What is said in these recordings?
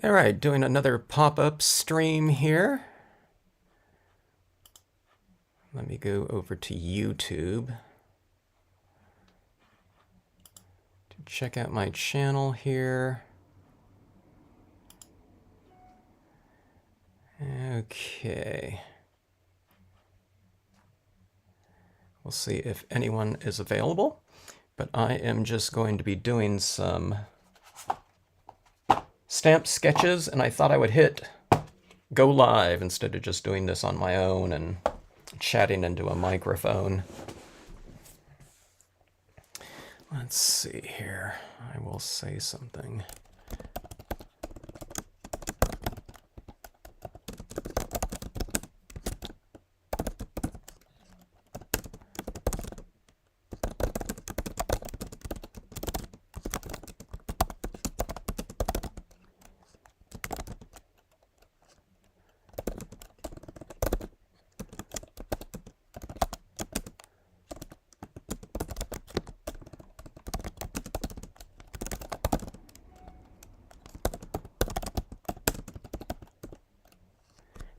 All right, doing another pop-up stream here. Let me go over to YouTube to check out my channel here. Okay. We'll see if anyone is available, but I am just going to be doing some stamp sketches, and I thought I would hit go live instead of just doing this on my own and chatting into a microphone. Let's see here. I will say something.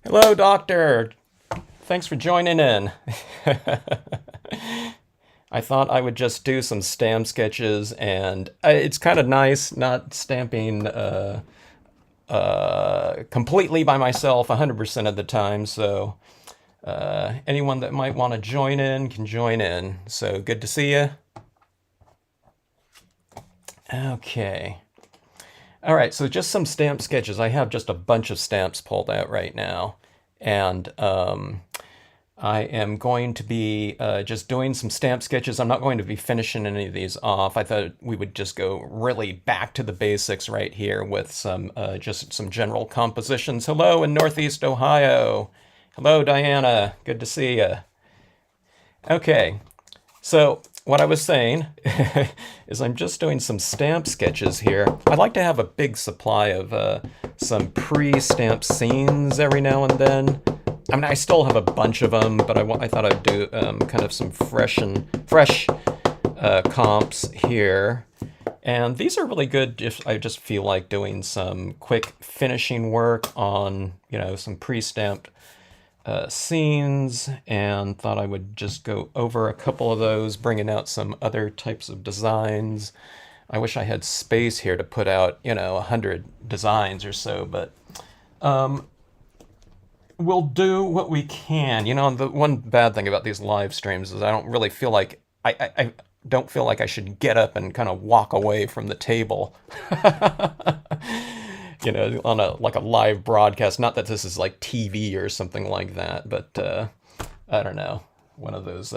Hello, Doctor. Thanks for joining in. I thought I would just do some stamp sketches, and it's kind of nice not stamping completely by myself 100% of the time. So anyone that might want to join in can join in. So good to see you. Okay. All right, so just some stamp sketches. I have just a bunch of stamps pulled out right now. And I am going to be just doing some stamp sketches. I'm not going to be finishing any of these off. I thought we would just go really back to the basics right here with some just some general compositions. Hello in Northeast Ohio. Hello, Diana. Good to see you. Okay, so what I was saying is I'm just doing some stamp sketches here. I'd like to have a big supply of some pre-stamped scenes every now and then. I mean, I still have a bunch of them, but I thought I'd do kind of some fresh comps here. And these are really good if I just feel like doing some quick finishing work on, some pre-stamped scenes, and thought I would just go over a couple of those, bringing out some other types of designs. I wish I had space here to put out, 100 designs or so, but we'll do what we can. The one bad thing about these live streams is I don't really feel like I don't feel like I should get up and kind of walk away from the table. On a live broadcast. Not that this is like TV or something like that, but I don't know. One of those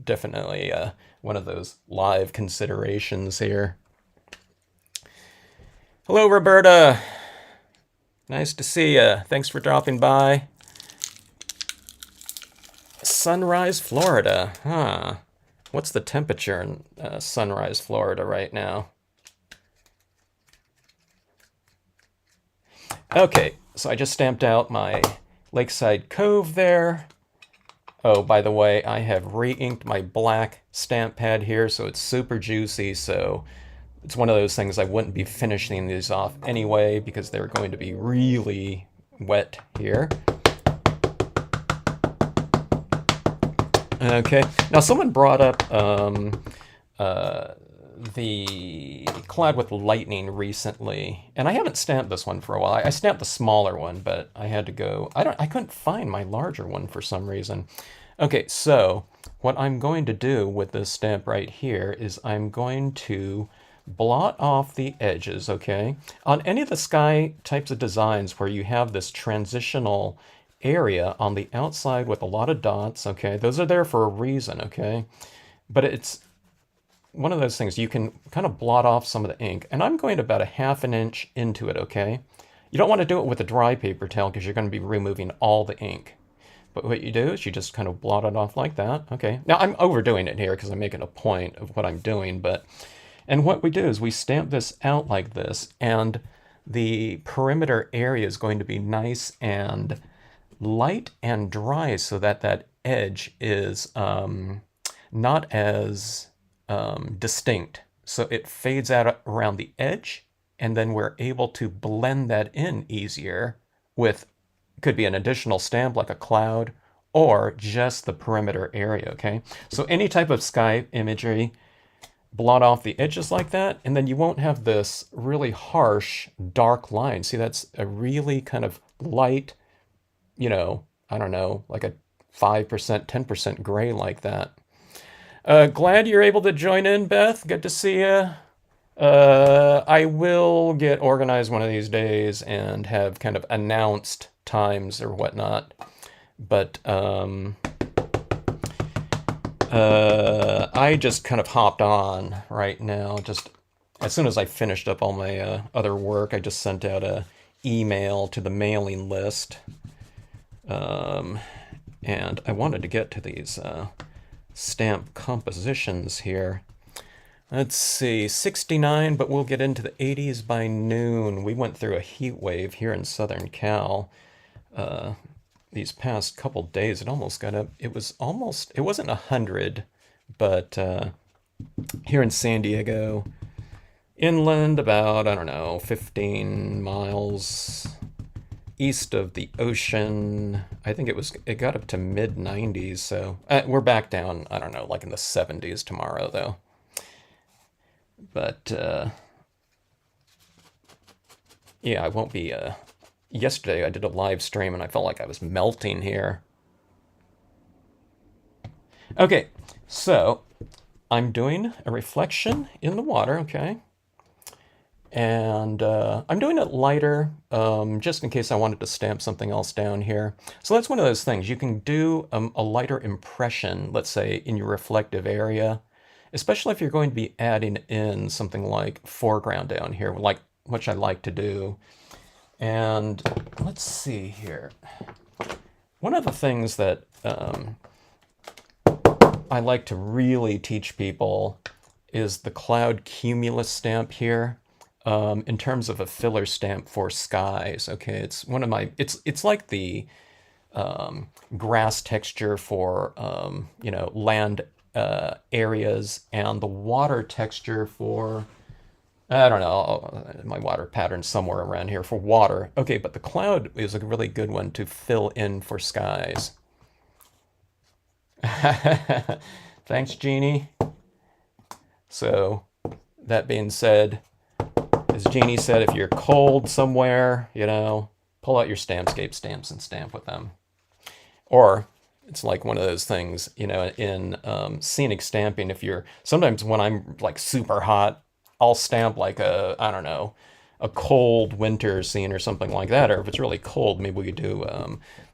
definitely one of those live considerations here. Hello, Roberta. Nice to see you. Thanks for dropping by. Sunrise, Florida. Huh. What's the temperature in Sunrise, Florida right now? Okay, so I just stamped out my Lakeside Cove there. Oh, by the way, I have re-inked my black stamp pad here, so it's super juicy, so it's one of those things I wouldn't be finishing these off anyway because they're going to be really wet here. Okay, now someone brought up the Cloud with Lightning recently, and I haven't stamped this one for a while. I stamped the smaller one, but I had to go. I couldn't find my larger one for some reason. Okay, so what I'm going to do with this stamp right here is I'm going to blot off the edges, okay? On any of the sky types of designs where you have this transitional area on the outside with a lot of dots, okay? Those are there for a reason, okay? But it's one of those things you can kind of blot off some of the ink, and I'm going about a ½ inch into it, okay? You don't want to do it with a dry paper towel because you're going to be removing all the ink. But what you do is you just kind of blot it off like that, okay? Now I'm overdoing it here because I'm making a point of what I'm doing, and what we do is we stamp this out like this, and the perimeter area is going to be nice and light and dry so that that edge is not as distinct. So it fades out around the edge and then we're able to blend that in easier with, could be an additional stamp like a cloud, or just the perimeter area, okay? So any type of sky imagery, blot off the edges like that, and then you won't have this really harsh, dark line. See, that's a really kind of light, I don't know, like a 5%, 10% gray like that. Glad you're able to join in, Beth. Good to see you. I will get organized one of these days and have kind of announced times or whatnot. But I just kind of hopped on right now. Just as soon as I finished up all my other work, I just sent out a email to the mailing list. And I wanted to get to these stamp compositions here. Let's see, 69, but we'll get into the 80s by noon. We went through a heat wave here in Southern Cal these past couple days. It almost got up, it wasn't 100, but here in San Diego, inland about, I don't know, 15 miles east of the ocean. I think it got up to mid 90s. So we're back down, I don't know, like in the 70s tomorrow though. But yeah, I won't be, yesterday I did a live stream and I felt like I was melting here. Okay, so I'm doing a reflection in the water, okay? And I'm doing it lighter, just in case I wanted to stamp something else down here. So that's one of those things. You can do a lighter impression, let's say, in your reflective area, especially if you're going to be adding in something like foreground down here, like which I like to do. And let's see here. One of the things that I like to really teach people is the cloud cumulus stamp here. In terms of a filler stamp for skies, okay, it's one of my, it's like the grass texture for land areas, and the water texture for, I don't know, my water pattern somewhere around here for water. Okay, but the cloud is a really good one to fill in for skies. Thanks, Jeannie. So that being said, as Jeannie said, if you're cold somewhere, pull out your Stampscape stamps and stamp with them. Or it's like one of those things, in scenic stamping, sometimes when I'm like super hot, I'll stamp like I don't know, a cold winter scene or something like that. Or if it's really cold, maybe we could do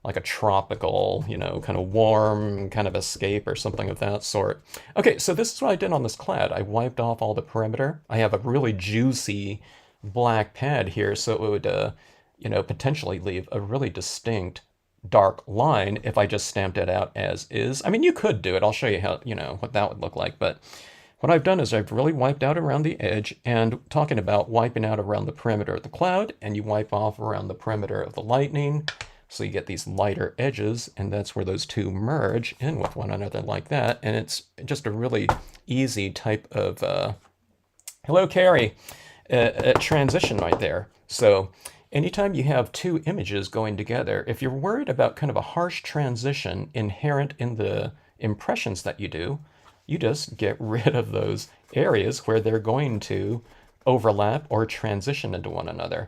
like a tropical, kind of warm kind of escape or something of that sort. Okay, so this is what I did on this clad. I wiped off all the perimeter. I have a really juicy black pad here, so it would, potentially leave a really distinct dark line if I just stamped it out as is. I mean, you could do it. I'll show you how, what that would look like. But what I've done is I've really wiped out around the edge, and talking about wiping out around the perimeter of the cloud, and you wipe off around the perimeter of the lightning. So you get these lighter edges, and that's where those two merge in with one another like that. And it's just a really easy type of, hello, Carrie, a transition right there. So anytime you have two images going together, if you're worried about kind of a harsh transition inherent in the impressions that you do, you just get rid of those areas where they're going to overlap or transition into one another.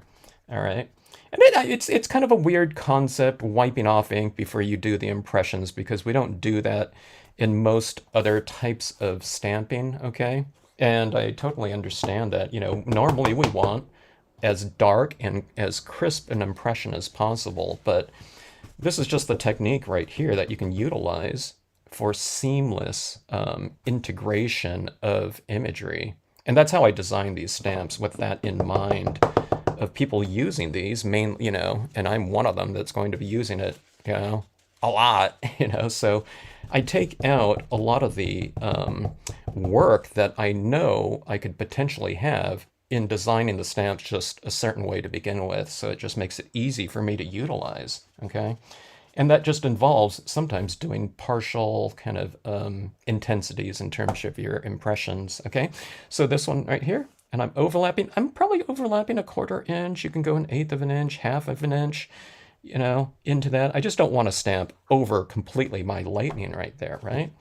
All right. And it's kind of a weird concept, wiping off ink before you do the impressions, because we don't do that in most other types of stamping, okay? And I totally understand that, normally we want as dark and as crisp an impression as possible, but this is just the technique right here that you can utilize for seamless integration of imagery. And that's how I designed these stamps, with that in mind, of people using these and I'm one of them that's going to be using it, a lot, so I take out a lot of the work that I know I could potentially have in designing the stamps just a certain way to begin with. So it just makes it easy for me to utilize, okay? And that just involves sometimes doing partial kind of intensities in terms of your impressions, okay? So this one right here, and I'm probably overlapping a 1/4 inch. You can go 1/8 of an inch, 1/2 of an inch, into that. I just don't want to stamp over completely my lightning right there, right?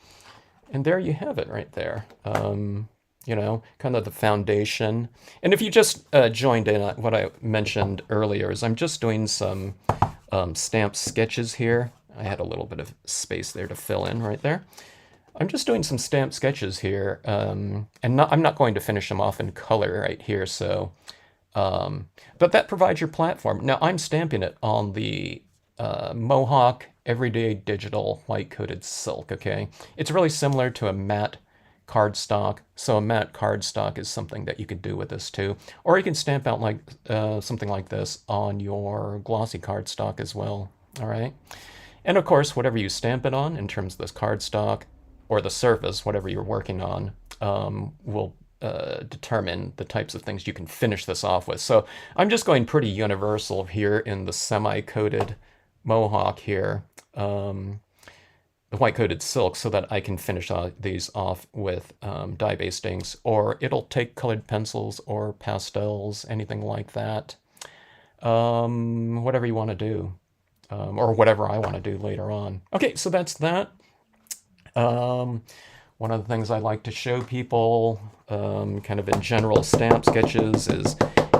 And there you have it right there. Kind of the foundation. And if you just joined in, what I mentioned earlier is I'm just doing some stamp sketches here. I had a little bit of space there to fill in right there. I'm just doing some stamp sketches here, and I'm not going to finish them off in color right here. So, but that provides your platform. Now I'm stamping it on the Mohawk Everyday Digital White Coated Silk. Okay, it's really similar to a matte cardstock. So a matte cardstock is something that you could do with this too, or you can stamp out like something like this on your glossy cardstock as well. All right, and of course, whatever you stamp it on in terms of this cardstock, or the surface, whatever you're working on, will determine the types of things you can finish this off with. So I'm just going pretty universal here in the semi-coated Mohawk here, the white-coated silk, so that I can finish these off with dye-based inks, or it'll take colored pencils or pastels, anything like that. Whatever you want to do, or whatever I want to do later on. Okay, so that's that. One of the things I like to show people, kind of in general stamp sketches, is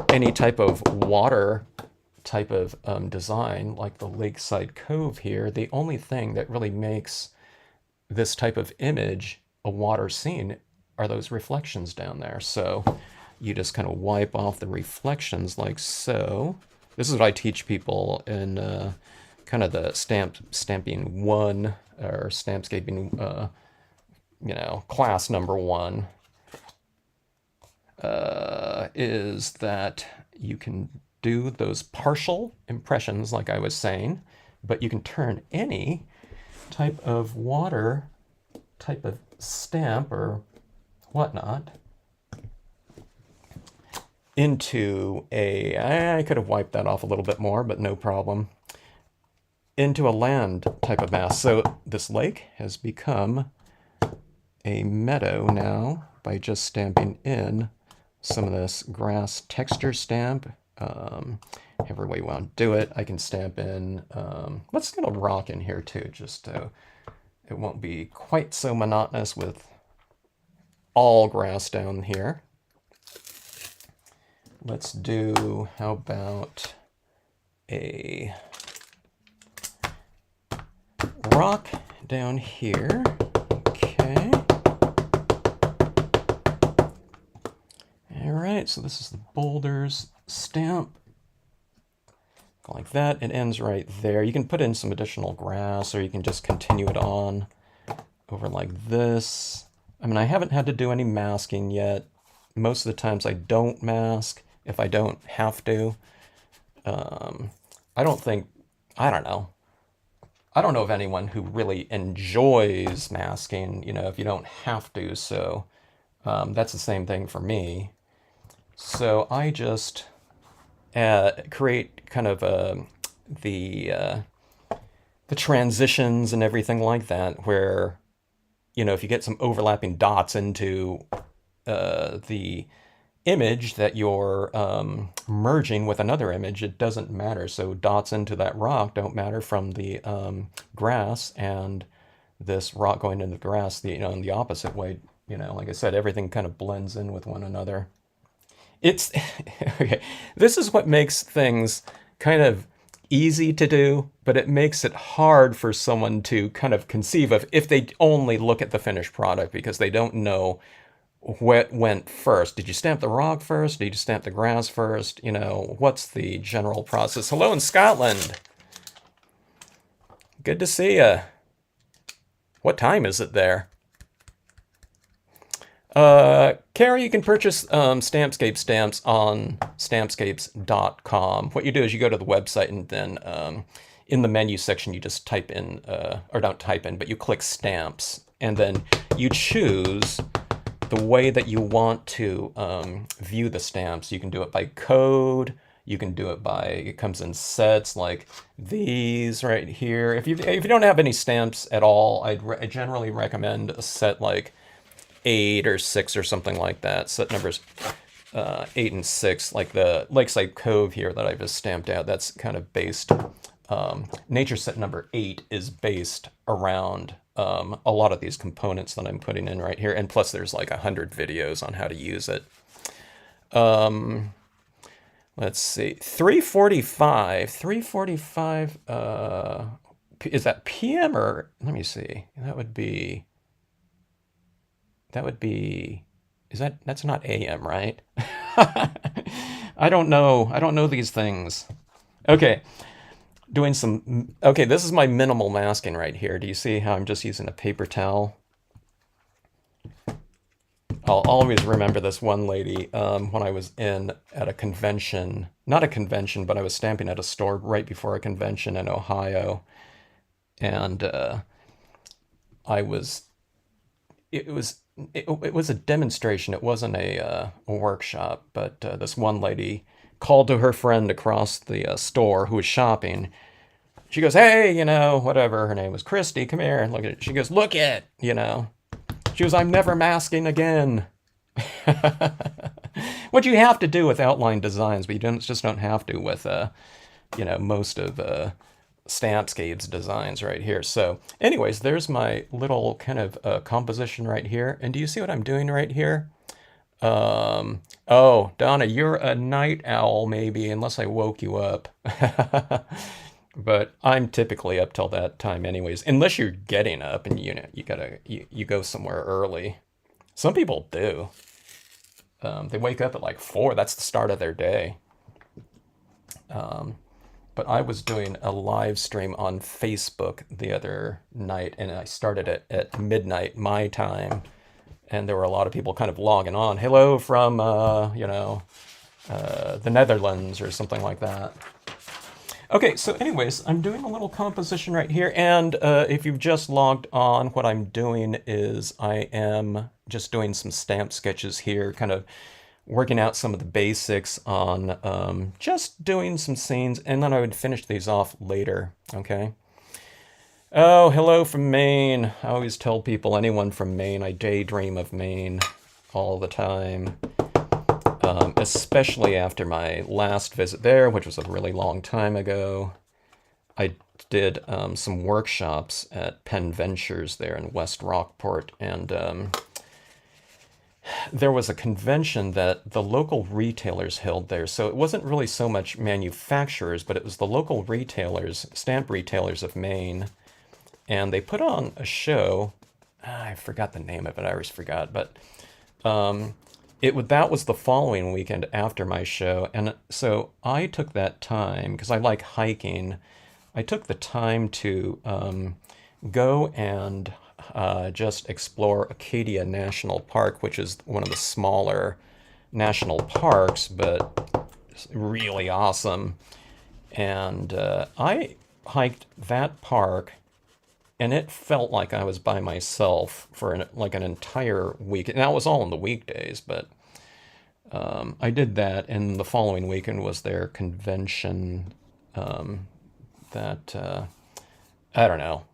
any type of water type of design, like the Lakeside Cove here. The only thing that really makes this type of image a water scene are those reflections down there. So you just kind of wipe off the reflections like so. This is what I teach people in kind of the stamping 1 or stampscaping, class number 1, is that you can do those partial impressions like I was saying, but you can turn any type of water type of stamp or whatnot into I could have wiped that off a little bit more, but no problem, into a land type of mask. So this lake has become a meadow now by just stamping in some of this grass texture stamp. However way you want to do it. I can stamp in, let's get a rock in here too, just so it won't be quite so monotonous with all grass down here. Let's do, how about a rock down here. Okay. All right, so this is the boulders stamp. Like that, it ends right there. You can put in some additional grass, or you can just continue it on over like this. I mean, I haven't had to do any masking yet. Most of the times I don't mask if I don't have to. I don't know. I don't know of anyone who really enjoys masking, if you don't have to. So that's the same thing for me. So I just create kind of the transitions and everything like that, where, if you get some overlapping dots into the image that you're merging with another image, it doesn't matter. So dots into that rock don't matter from the grass, and this rock going into the grass, in the opposite way. Like I said, everything kind of blends in with one another. It's okay. This is what makes things kind of easy to do, but it makes it hard for someone to kind of conceive of if they only look at the finished product, because they don't know what went first. Did you stamp the rock first? Did you stamp the grass first? What's the general process? Hello in Scotland. Good to see you. What time is it there? Carrie, you can purchase Stampscape stamps on stampscapes.com. What you do is you go to the website, and then in the menu section you just type in, or don't type in, but you click stamps, and then you choose the way that you want to view the stamps. You can do it by code. You can do it by, it comes in sets like these right here. If you don't have any stamps at all, I generally recommend a set like 8 or 6 or something like that. Set numbers 8 and 6, like the Lakeside Cove here that I just stamped out, that's kind of based, nature set number 8 is based around a lot of these components that I'm putting in right here. And plus there's like 100 videos on how to use it. Let's see, 3:45, is that PM or, let me see, that would be, that's not AM, right? I don't know these things. Okay, okay, this is my minimal masking right here. Do you see how I'm just using a paper towel? I'll always remember this one lady when I was at a convention, not a convention, but I was stamping at a store right before a convention in Ohio. And it was a demonstration. It wasn't a workshop, but this one lady called to her friend across the store who was shopping. She goes, "Hey, whatever." Her name was Christy. "Come here and look at it." She goes, "Look it, She goes, "I'm never masking again." What you have to do with outline designs, but you just don't have to with, most of Stampscape's designs right here. So anyways, there's my little kind of composition right here. And do you see what I'm doing right here? Oh, Donna, you're a night owl maybe, unless I woke you up. But I'm typically up till that time anyways, unless you're getting up and you go somewhere early. Some people do. They wake up at like 4. That's the start of their day. But I was doing a live stream on Facebook the other night, and I started it at midnight my time, and there were a lot of people kind of logging on. Hello from the Netherlands or something like that. Okay, so anyways, I'm doing a little composition right here, and if you've just logged on, what I'm doing is I am just doing some stamp sketches here, kind of working out some of the basics on just doing some scenes, and then I would finish these off later, okay? Oh, hello from Maine. I always tell people, anyone from Maine, I daydream of Maine all the time. Especially after my last visit there, which was a really long time ago. I did some workshops at Penn Ventures there in West Rockport, and there was a convention that the local retailers held there. So it wasn't really so much manufacturers, but it was the local retailers, stamp retailers of Maine, and they put on a show. I forgot the name of it. I always forgot, but that was the following weekend after my show, and so I took that time, because I like hiking, I took the time to go and just explore Acadia National Park, which is one of the smaller national parks, but really awesome. And I hiked that park, and it felt like I was by myself for an entire week. And that was all in the weekdays, but I did that, and the following weekend was their convention that, I don't know.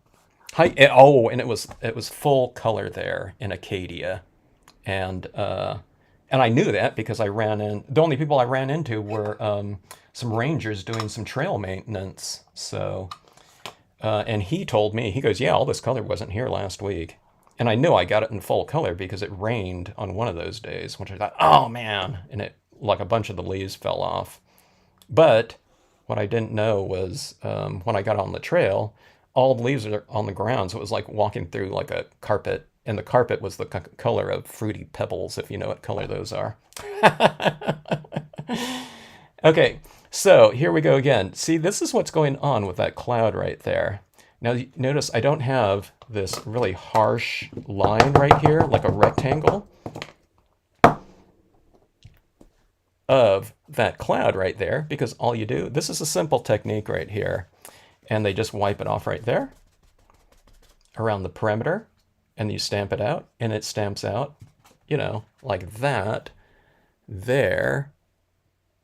And it was full color there in Acadia. And I knew that because the only people I ran into were some rangers doing some trail maintenance. So... and he told me, he goes, "Yeah, all this color wasn't here last week." And I knew I got it in full color because it rained on one of those days, which I thought, oh man, and it, like, a bunch of the leaves fell off. But what I didn't know was when I got on the trail, all the leaves are on the ground. So it was like walking through like a carpet, and the carpet was the color of Fruity Pebbles, if you know what color those are. Okay. So here we go again. See, this is what's going on with that cloud right there. Now notice I don't have this really harsh line right here, like a rectangle of that cloud right there, because all you do, this is a simple technique right here, and they just wipe it off right there around the perimeter, and you stamp it out, and it stamps out, like that there,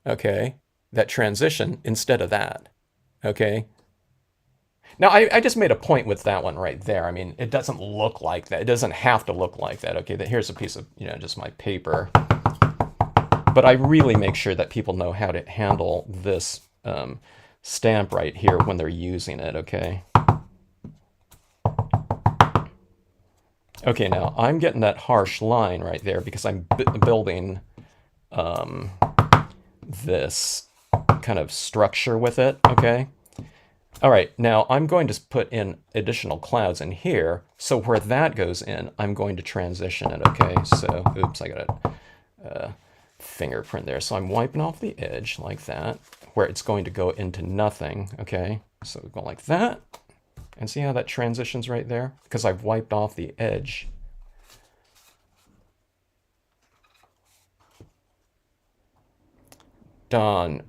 okay? That transition instead of that, okay? Now, I just made a point with that one right there. I mean, it doesn't look like that. It doesn't have to look like that, okay? Here's a piece of, just my paper. But I really make sure that people know how to handle this stamp right here when they're using it, okay? Okay, now I'm getting that harsh line right there because I'm building this kind of structure with it, okay? All right, now I'm going to put in additional clouds in here. So where that goes in, I'm going to transition it, okay? So, oops, I got a fingerprint there. So I'm wiping off the edge like that, where it's going to go into nothing, okay? So we go like that. And see how that transitions right there? Because I've wiped off the edge. Done.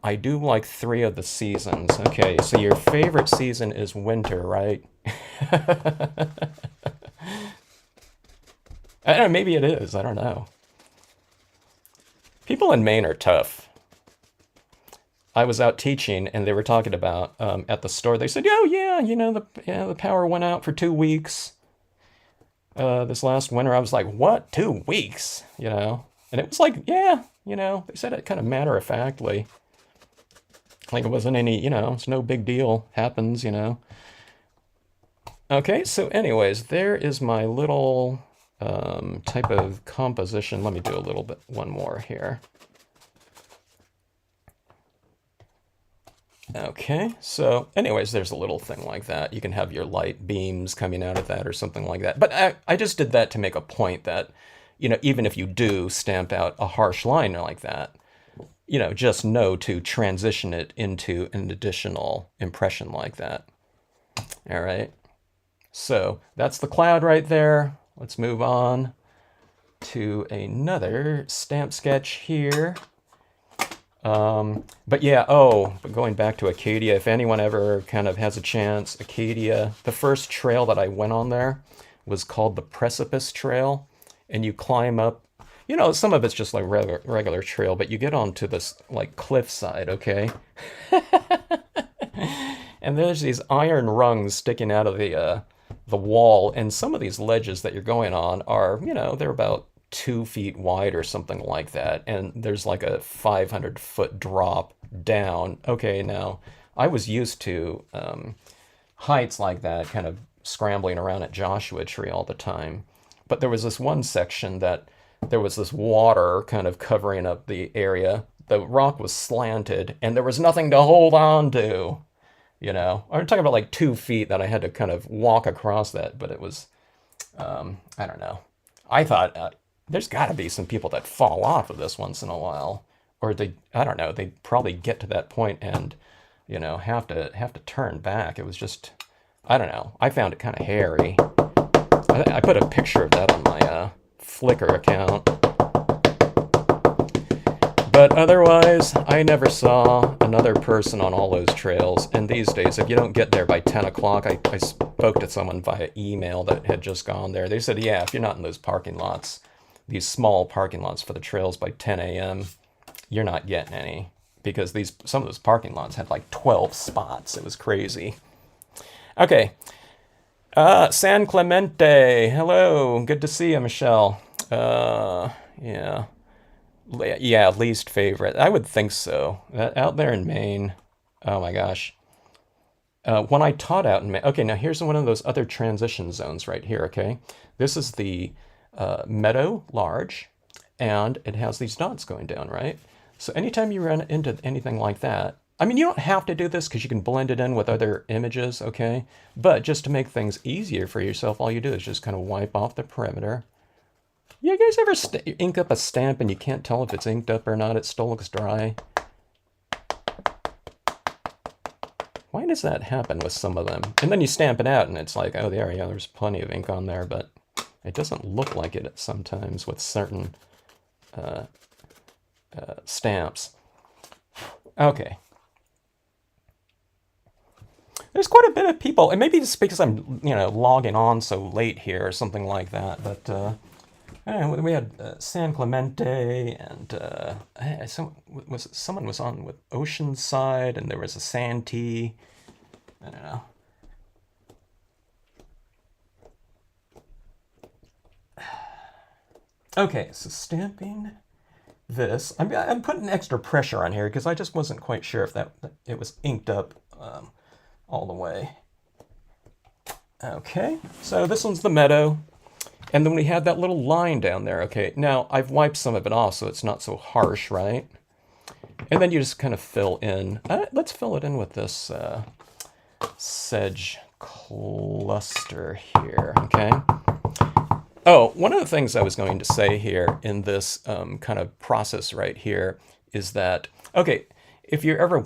I do like 3 of the seasons. Okay, so your favorite season is winter, right? I don't know, maybe it is. I don't know. People in Maine are tough. I was out teaching, and they were talking about at the store. They said, "Oh yeah, the power went out for 2 weeks this last winter." I was like, "What? 2 weeks?" And it was like, yeah, they said it kind of matter of factly. Like it wasn't any, it's no big deal. Happens. Okay, so anyways, there is my little type of composition. Let me do a little bit, one more here. Okay, so anyways, there's a little thing like that. You can have your light beams coming out of that or something like that. But I just did that to make a point that, even if you do stamp out a harsh line like that, just know to transition it into an additional impression like that. All right. So that's the cloud right there. Let's move on to another stamp sketch here. But yeah, but going back to Acadia, if anyone ever kind of has a chance, Acadia, the first trail that I went on there was called the Precipice Trail. And you climb up, some of it's just like regular trail, but you get onto this like cliffside, okay? And there's these iron rungs sticking out of the wall, and some of these ledges that you're going on are, they're about 2 feet wide or something like that, and there's like a 500-foot drop down. Okay, now I was used to heights like that, kind of scrambling around at Joshua Tree all the time, but there was this one section that there was this water kind of covering up the area. The rock was slanted, and there was nothing to hold on to. I'm talking about like 2 feet that I had to kind of walk across that, but it was, I don't know. I thought there's got to be some people that fall off of this once in a while, or I don't know, they probably get to that point and, have to turn back. It was just, I don't know. I found it kind of hairy. I put a picture of that on my Flickr account. But otherwise, I never saw another person on all those trails. And these days, if you don't get there by 10 o'clock, I spoke to someone via email that had just gone there. They said, yeah, if you're not in those parking lots, these small parking lots for the trails by 10 a.m., you're not getting any. Because some of those parking lots had like 12 spots. It was crazy. Okay. San Clemente. Hello. Good to see you, Michelle. Yeah. Yeah, least favorite. I would think so. Out there in Maine, oh my gosh. When I taught out in Maine, okay, now here's one of those other transition zones right here, okay? This is the meadow large, and it has these dots going down, right? So anytime you run into anything like that, I mean, you don't have to do this because you can blend it in with other images, okay? But just to make things easier for yourself, all you do is just kind of wipe off the perimeter. You guys ever ink up a stamp and you can't tell if it's inked up or not? It still looks dry. Why does that happen with some of them? And then you stamp it out and it's like, oh, there's plenty of ink on there, but it doesn't look like it sometimes with certain stamps. Okay. There's quite a bit of people, and maybe it's because I'm, logging on so late here or something like that, but we had San Clemente, and someone was on with Oceanside, and there was a Santee. I don't know. Okay, so stamping this. I'm putting extra pressure on here because I just wasn't quite sure if it was inked up all the way. Okay, so this one's the meadow. And then we have that little line down there. Okay, now I've wiped some of it off so it's not so harsh, right? And then you just kind of fill in. Let's fill it in with this sedge cluster here, okay? Oh, one of the things I was going to say here in this kind of process right here is that, okay, if you're ever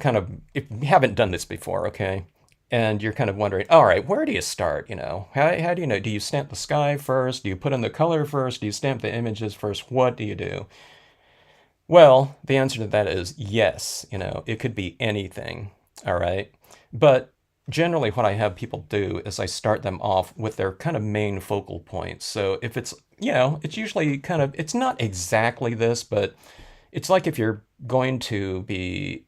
if you haven't done this before, okay, and you're kind of wondering, all right, where do you start, you know? How do you know? Do you stamp the sky first? Do you put in the color first? Do you stamp the images first? What do you do? Well, the answer to that is yes, you know, it could be anything, all right? But generally what I have people do is I start them off with their kind of main focal points. So if it's, you know, it's usually kind of, it's not exactly this, but it's like if you're going to be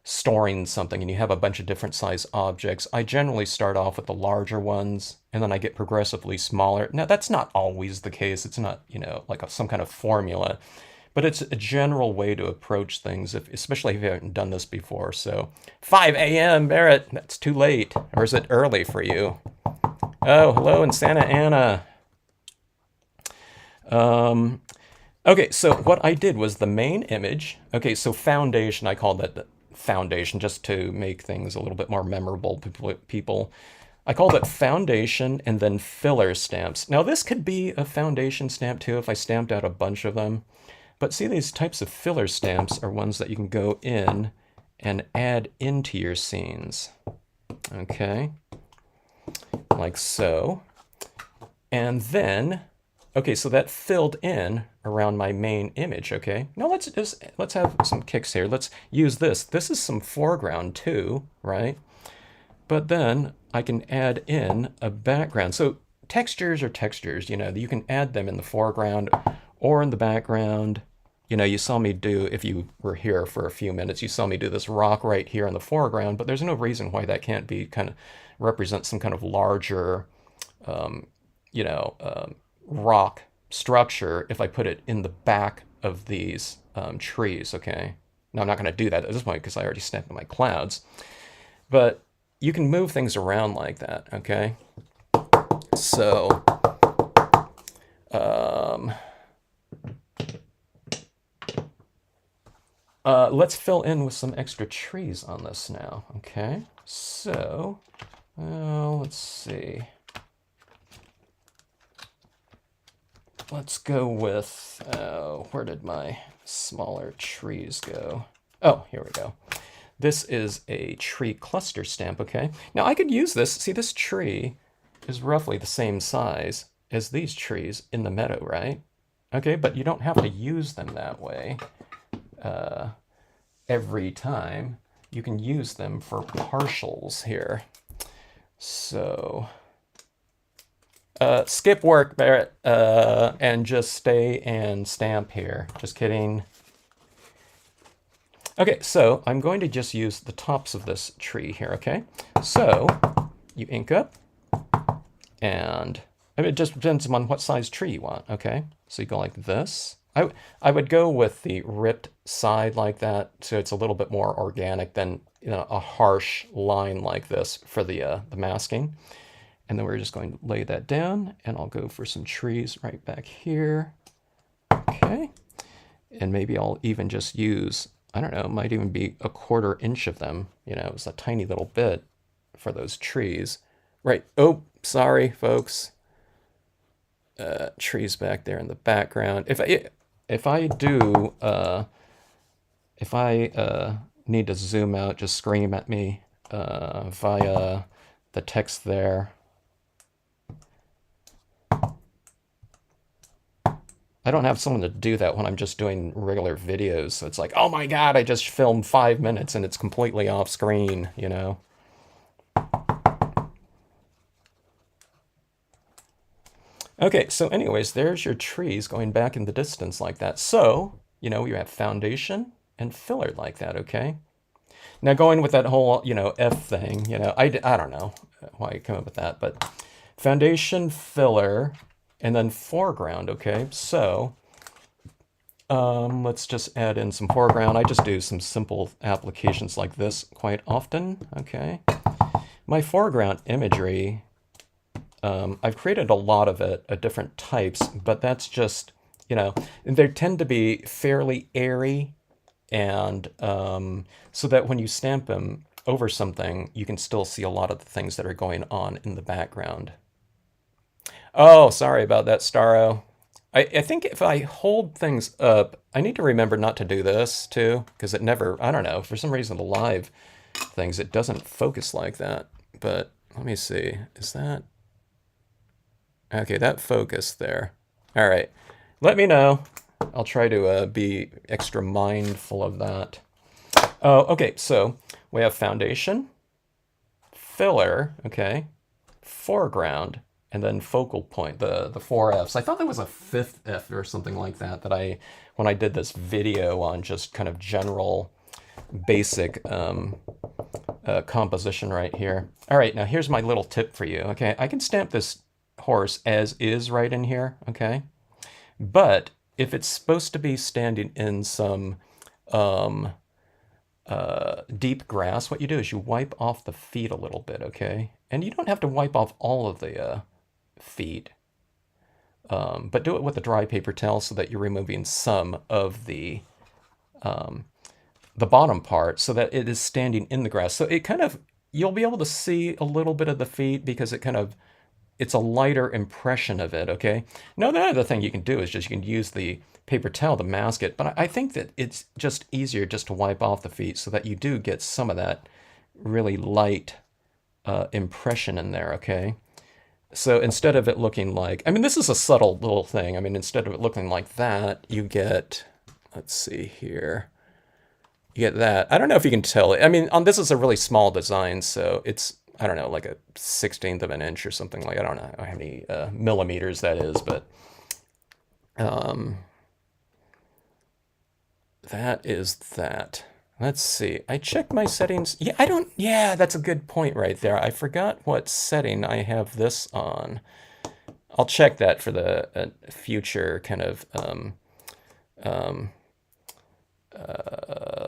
storing something and you have a bunch of different size objects, I generally start off with the larger ones and then I get progressively smaller. Now, that's not always the case. It's not, you know, like some kind of formula. But it's a general way to approach things, especially if you haven't done this before. So 5 a.m., Barrett, that's too late. Or is it early for you? Oh, hello in Santa Ana. Okay, so what I did was the main image. Okay, so foundation, I called that the foundation just to make things a little bit more memorable to people. I called it foundation and then filler stamps. Now this could be a foundation stamp too if I stamped out a bunch of them. But see, these types of filler stamps are ones that you can go in and add into your scenes. Okay, like so. And then, okay, so that filled in around my main image, okay? Now let's have some kicks here. Let's use this. This is some foreground too, right? But then I can add in a background. So textures are textures, you know, you can add them in the foreground or in the background. You know, you saw me do, if you were here for a few minutes, you saw me do this rock right here in the foreground, but there's no reason why that can't be kind of represent some kind of larger, you know, rock structure if I put it in the back of these trees, okay? Now, I'm not going to do that at this point because I already stamped my clouds, but you can move things around like that, okay? So, let's fill in with some extra trees on this now, okay? So, let's see. Let's go with, where did my smaller trees go? Oh, here we go. This is a tree cluster stamp, okay? Now I could use this. See, this tree is roughly the same size as these trees in the meadow, right? Okay, but you don't have to use them that way every time. You can use them for partials here. So skip work, Barrett, and just stay and stamp here. Just kidding. Okay, so I'm going to just use the tops of this tree here, okay? So you ink up, and I mean, it just depends on what size tree you want, okay? So you go like this. I would go with the ripped side like that, so it's a little bit more organic than, you know, a harsh line like this for the masking. And then we're just going to lay that down, and I'll go for some trees right back here. Okay, and maybe I'll even just use, I don't know, it might even be a 1/4 inch of them. You know, it's a tiny little bit for those trees. Right, oh, sorry, folks. Trees back there in the background. If I need to zoom out, just scream at me via the text there. I don't have someone to do that when I'm just doing regular videos. So it's like, oh my God, I just filmed 5 minutes and it's completely off screen, you know? Okay, so anyways, there's your trees going back in the distance like that. So, you know, you have foundation and filler like that, okay? Now going with that whole, you know, F thing, you know, I don't know why I came up with that, but foundation, filler, and then foreground, okay? So Let's just add in some foreground. I just do some simple applications like this quite often. Okay. My foreground imagery, I've created a lot of it, different types, but that's just, you know, they tend to be fairly airy, and so that when you stamp them over something, you can still see a lot of the things that are going on in the background. Oh, sorry about that, Starro. I think if I hold things up, I need to remember not to do this too, because it never, I don't know, for some reason the live things, it doesn't focus like that. But let me see, is that, okay, that focused there. All right, let me know. I'll try to be extra mindful of that. Oh, okay, so we have foundation, filler, okay, foreground, and then focal point, the four Fs. I thought there was a fifth F or something like that when I did this video on just kind of general basic composition right here. All right, now here's my little tip for you, okay? I can stamp this horse as is right in here, okay? But if it's supposed to be standing in some deep grass, what you do is you wipe off the feet a little bit, okay? And you don't have to wipe off all of the feet, but do it with a dry paper towel so that you're removing some of the bottom part so that it is standing in the grass. So it kind of, you'll be able to see a little bit of the feet because it kind of, it's a lighter impression of it, okay? Now, the other thing you can do is just you can use the paper towel to mask it, but I think that it's just easier just to wipe off the feet so that you do get some of that really light impression in there, okay? So instead of it looking like, I mean, this is a subtle little thing. I mean, instead of it looking like that, you get, let's see here, you get that. I don't know if you can tell it. I mean, this is a really small design, so it's, I don't know, like a 16th of an inch or something like, I don't know how many millimeters that is, but that is that. Let's see. I checked my settings. Yeah, yeah, that's a good point right there. I forgot what setting I have this on. I'll check that for the future kind of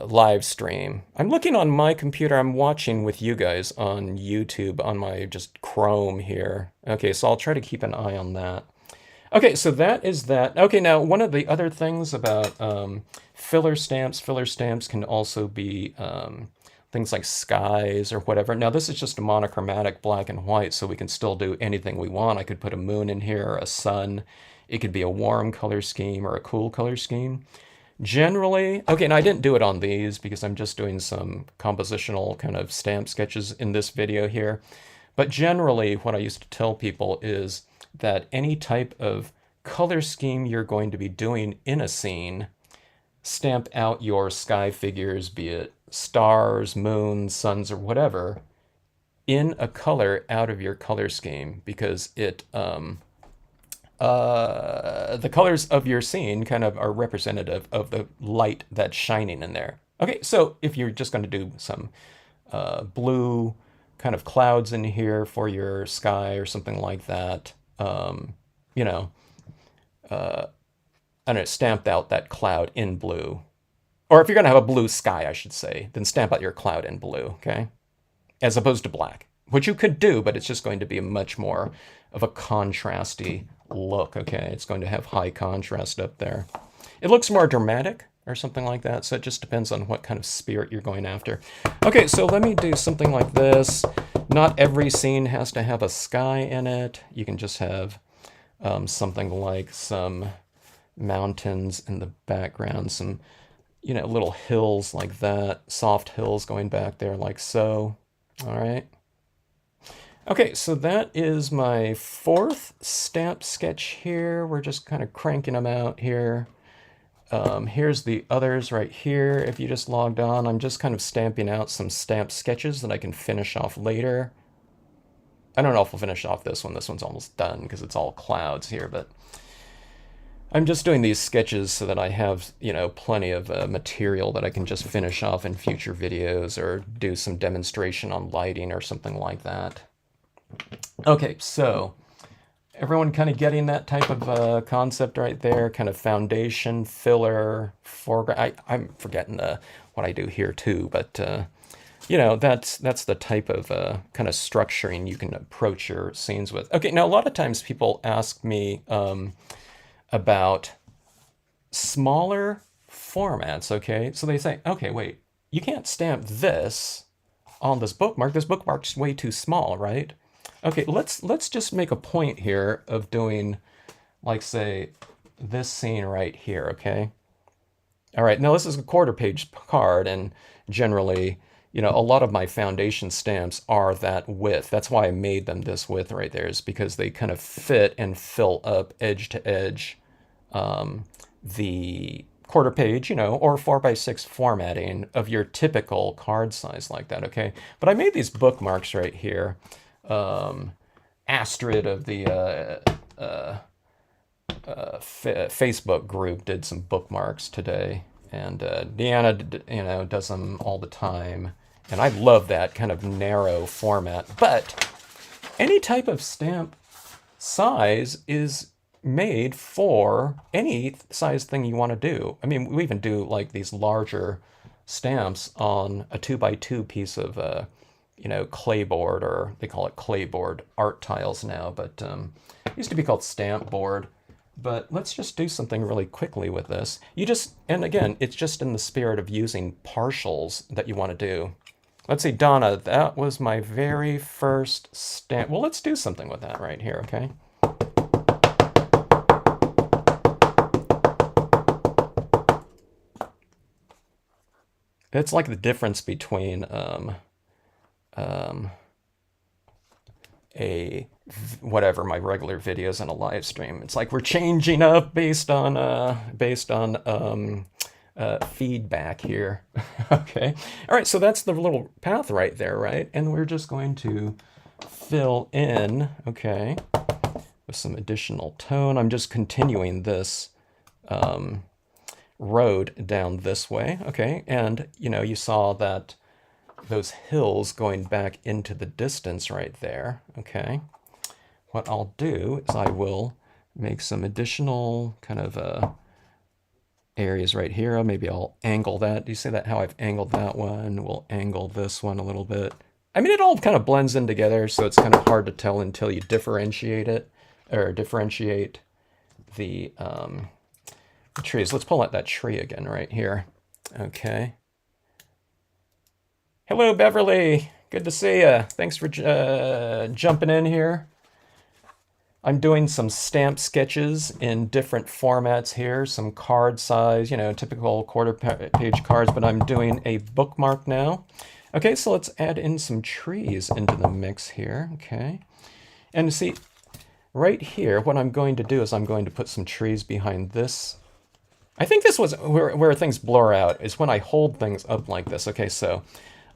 live stream. I'm looking on my computer. I'm watching with you guys on YouTube on my just Chrome here. Okay, so I'll try to keep an eye on that. Okay, so that is that. Okay, now one of the other things about filler stamps can also be things like skies or whatever. Now this is just a monochromatic black and white, so we can still do anything we want. I could put a moon in here, or a sun. It could be a warm color scheme or a cool color scheme. Generally, okay, and I didn't do it on these because I'm just doing some compositional kind of stamp sketches in this video here. But generally, what I used to tell people is that any type of color scheme you're going to be doing in a scene, stamp out your sky figures, be it stars, moons, suns, or whatever, in a color out of your color scheme, because it the colors of your scene kind of are representative of the light that's shining in there. Okay, so if you're just going to do some blue kind of clouds in here for your sky or something like that, you know, I don't know, stamped out that cloud in blue. Or if you're going to have a blue sky, I should say, then stamp out your cloud in blue, okay? As opposed to black, which you could do, but it's just going to be a much more of a contrasty look, okay? It's going to have high contrast up there. It looks more dramatic or something like that, so it just depends on what kind of spirit you're going after. Okay, so let me do something like this. Not every scene has to have a sky in it. You can just have something like some mountains in the background, some, you know, little hills like that, soft hills going back there like so. All right. Okay, so that is my fourth stamp sketch here. We're just kind of cranking them out here. Here's the others right here. If you just logged on, I'm just kind of stamping out some stamp sketches that I can finish off later. I don't know if we'll finish off this one. This one's almost done because it's all clouds here, but I'm just doing these sketches so that I have, you know, plenty of material that I can just finish off in future videos or do some demonstration on lighting or something like that. Okay, so Everyone kind of getting that type of concept right there, kind of foundation, filler, foreground. I'm forgetting what I do here too, but you know, that's the type of kind of structuring you can approach your scenes with. Okay, now a lot of times people ask me about smaller formats, okay? So they say, okay, wait, you can't stamp this on this bookmark. This bookmark's way too small, right? Okay, let's just make a point here of doing, like, say, this scene right here, okay? All right, now this is a quarter-page card, and generally, you know, a lot of my foundation stamps are that width. That's why I made them this width right there, is because they kind of fit and fill up edge to edge the quarter page, you know, or 4x6 formatting of your typical card size like that, okay? But I made these bookmarks right here. Astrid of the Facebook group did some bookmarks today, and Deanna, you know, does them all the time, and I love that kind of narrow format. But any type of stamp size is made for any size thing you want to do. I mean, we even do like these larger stamps on a 2x2 piece of you know, clayboard, or they call it clayboard art tiles now, but it used to be called stamp board. But let's just do something really quickly with this. You just, and again, it's just in the spirit of using partials that you want to do. Let's see, Donna, that was my very first stamp. Well, let's do something with that right here, okay? It's like the difference between a whatever my regular videos and a live stream. It's like we're changing up based on feedback here. Okay. All right. So that's the little path right there, right? And we're just going to fill in, okay, with some additional tone. I'm just continuing this road down this way, okay? And, you know, you saw that those hills going back into the distance right there, okay? What I'll do is I will make some additional kind of areas right here. Maybe I'll angle that. Do you see that, how I've angled that one? We'll angle this one a little bit. I mean, it all kind of blends in together, so it's kind of hard to tell until you differentiate it, or differentiate the trees. Let's pull out that tree again right here. Okay. Hello, Beverly. Good to see you. Thanks for jumping in here. I'm doing some stamp sketches in different formats here, some card size, you know, typical quarter-page cards, but I'm doing a bookmark now. Okay, so let's add in some trees into the mix here, okay? And see, right here, what I'm going to do is I'm going to put some trees behind this. I think this was where things blur out, is when I hold things up like this. Okay, so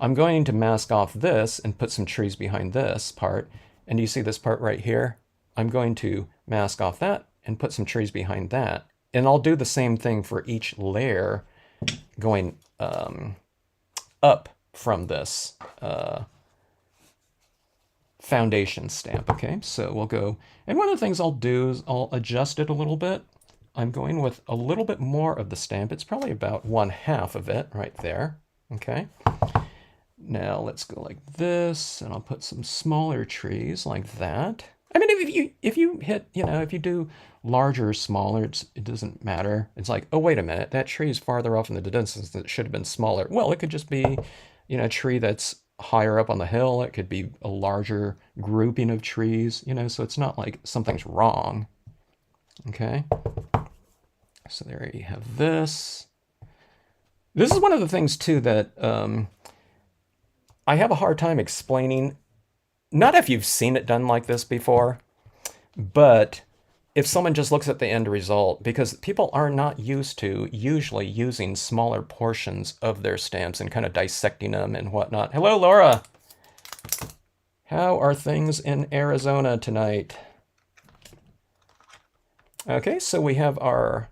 I'm going to mask off this and put some trees behind this part. And you see this part right here? I'm going to mask off that and put some trees behind that. And I'll do the same thing for each layer going up from this foundation stamp, okay? So we'll go, and one of the things I'll do is I'll adjust it a little bit. I'm going with a little bit more of the stamp. It's probably about 1/2 of it right there, okay? Now let's go like this, and I'll put some smaller trees like that. I mean, if you hit, you know, if you do larger or smaller, it doesn't matter. It's like, oh, wait a minute, that tree is farther off in the distance that should have been smaller. Well, it could just be, you know, a tree that's higher up on the hill. It could be a larger grouping of trees, you know, so it's not like something's wrong. Okay. So there you have this. This is one of the things too that I have a hard time explaining. Not if you've seen it done like this before, but if someone just looks at the end result, because people are not used to usually using smaller portions of their stamps and kind of dissecting them and whatnot. Hello, Laura. How are things in Arizona tonight? Okay, so we have our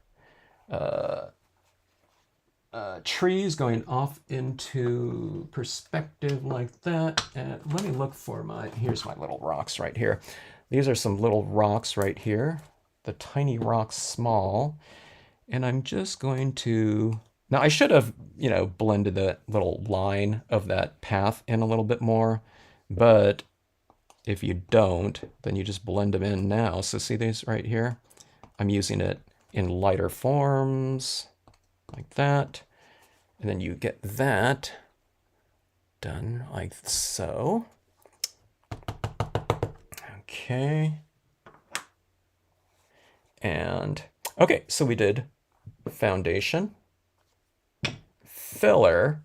trees going off into perspective like that. And let me look for here's my little rocks right here. These are some little rocks right here. The tiny rocks small. And I'm just going to... Now, I should have, blended the little line of that path in a little bit more. But if you don't, then you just blend them in now. So see these right here? I'm using it in lighter forms, like that. And then you get that done like so. Okay. And, okay, so we did foundation, filler,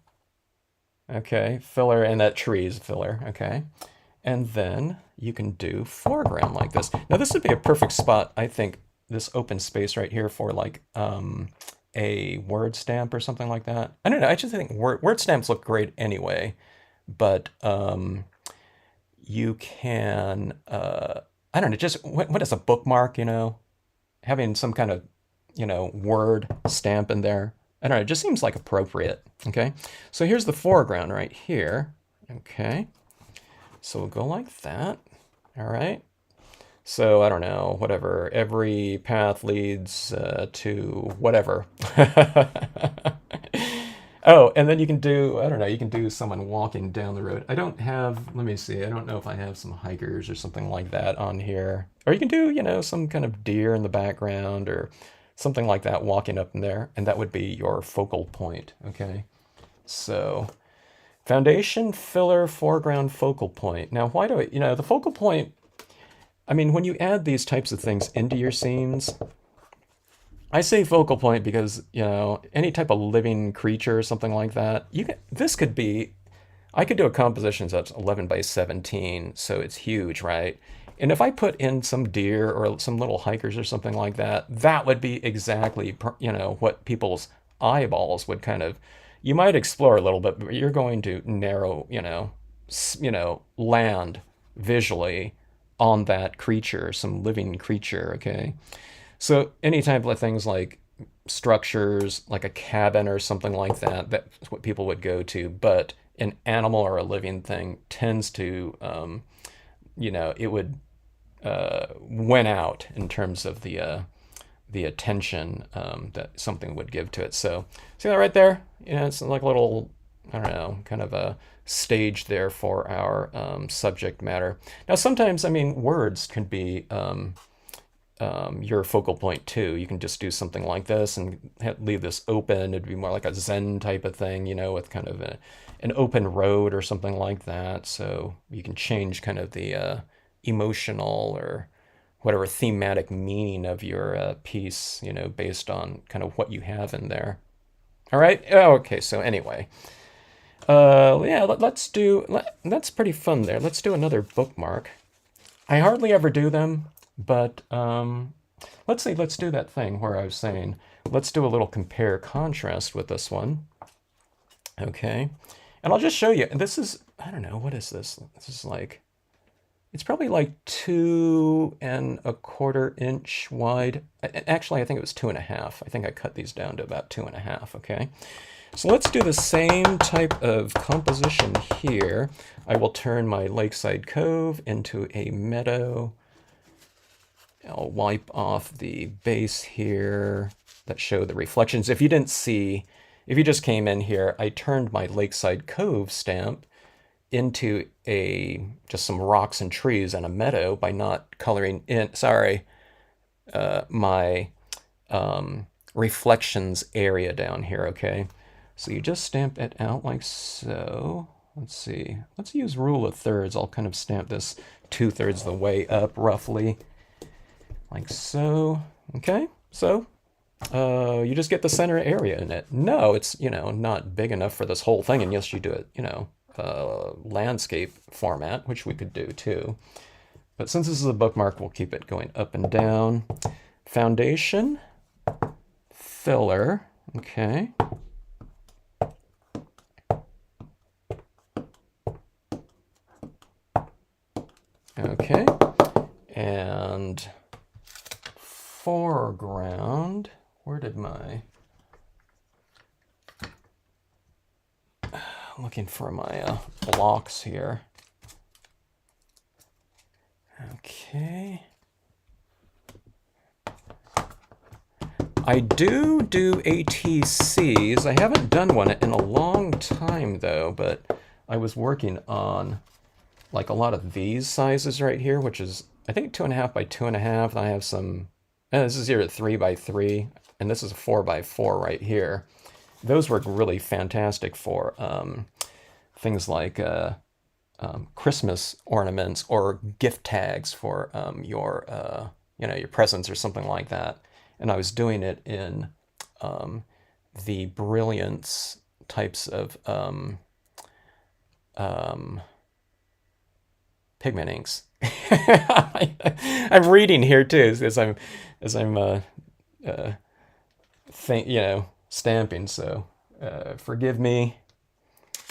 okay, filler, and that tree is filler, okay. And then you can do foreground like this. Now this would be a perfect spot, I think, this open space right here for like a word stamp or something like that. I don't know, I just think word stamps look great anyway, but you can, I don't know, just what is a bookmark, having some kind of, word stamp in there. I don't know, it just seems like appropriate, okay? So here's the foreground right here, okay? So we'll go like that, all right? So I don't know, whatever, every path leads to whatever. Oh, and then you can do, I don't know, you can do someone walking down the road. I don't have, let me see, I don't know if I have some hikers or something like that on here. Or you can do, some kind of deer in the background or something like that walking up in there. And that would be your focal point, okay? So foundation, filler, foreground, focal point. Now, why do I, the focal point, I mean, when you add these types of things into your scenes, I say focal point because, any type of living creature or something like that, this could be, I could do a composition that's 11 by 17, so it's huge, right? And if I put in some deer or some little hikers or something like that, that would be exactly, what people's eyeballs would kind of, you might explore a little bit, but you're going to narrow, land visually on that creature, some living creature, okay? So any type of things like structures, like a cabin or something like that, that's what people would go to. But an animal or a living thing tends to, it would win out in terms of the attention that something would give to it. So see that right there? It's like a little, I don't know, kind of a stage there for our subject matter. Now, sometimes, I mean, words can be your focal point too. You can just do something like this and leave this open. It'd be more like a Zen type of thing, with kind of an open road or something like that. So you can change kind of the emotional or whatever thematic meaning of your piece, based on kind of what you have in there. All right. Oh, okay. So anyway, yeah, that's pretty fun there. Let's do another bookmark. I hardly ever do them, but let's see, let's do that thing where I was saying, let's do a little compare contrast with this one. Okay. And I'll just show you. This is, I don't know, what is this? This is like, it's probably like 2¼ inch wide. Actually, I think it was 2.5. I think I cut these down to about 2.5, okay? So let's do the same type of composition here. I will turn my Lakeside Cove into a meadow. I'll wipe off the base here that show the reflections. If you didn't see, if you just came in here, I turned my Lakeside Cove stamp into just some rocks and trees and a meadow by not coloring in, my reflections area down here, okay? So you just stamp it out like so. Let's see, let's use rule of thirds. I'll kind of stamp this 2/3 of the way up roughly, like so, okay? So you just get the center area in it. No, it's, not big enough for this whole thing unless you do it, landscape format, which we could do too. But since this is a bookmark, we'll keep it going up and down. Foundation, filler, okay. Okay, and foreground, where did my, looking for my blocks here. Okay. I do ATCs. I haven't done one in a long time though, but I was working on like a lot of these sizes right here, which is I think 2.5 by 2.5. I have some, this is here at 3 by 3, and this is a 4 by 4 right here. Those work really fantastic for things like Christmas ornaments or gift tags for your presents or something like that. And I was doing it in the Brilliance types of pigment inks. I'm reading here too as I'm stamping. So forgive me.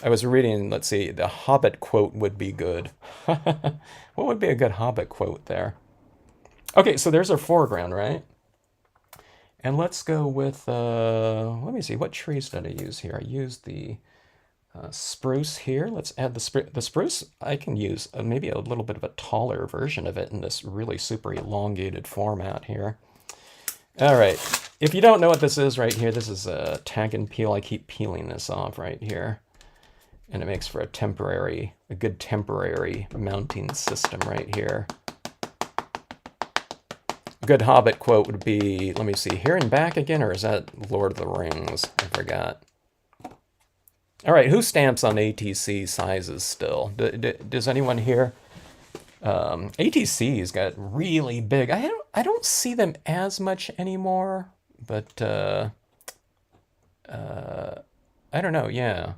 I was reading. Let's see. The Hobbit quote would be good. What would be a good Hobbit quote there? Okay, so there's our foreground, right? And let's go with. Let me see. What trees did I use here? I used the spruce here. Let's add the spruce. I can use maybe a little bit of a taller version of it in this really super elongated format here. All right. If you don't know what this is right here, this is a tag and peel. I keep peeling this off right here. And it makes for a good temporary mounting system right here. A good Hobbit quote would be, let me see, here and back again, or is that Lord of the Rings? I forgot. All right, who stamps on ATC sizes still? Does anyone here? ATC's got really big. I don't see them as much anymore, but I don't know. Yeah,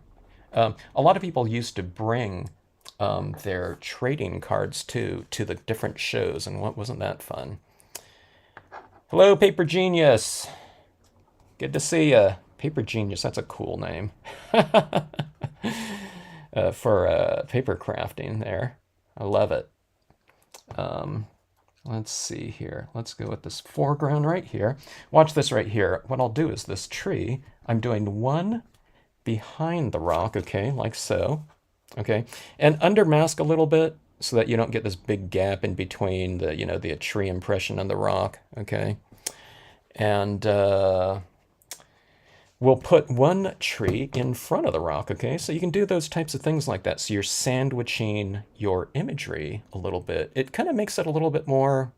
a lot of people used to bring their trading cards to the different shows, and wasn't that fun? Hello, Paper Genius. Good to see ya. Paper Genius, that's a cool name for paper crafting there. I love it. Let's see here. Let's go with this foreground right here. Watch this right here. What I'll do is this tree, I'm doing one behind the rock, okay, like so. Okay, and under mask a little bit so that you don't get this big gap in between the tree impression and the rock, okay? And we'll put one tree in front of the rock, okay? So you can do those types of things like that. So you're sandwiching your imagery a little bit. It kind of makes it a little bit more,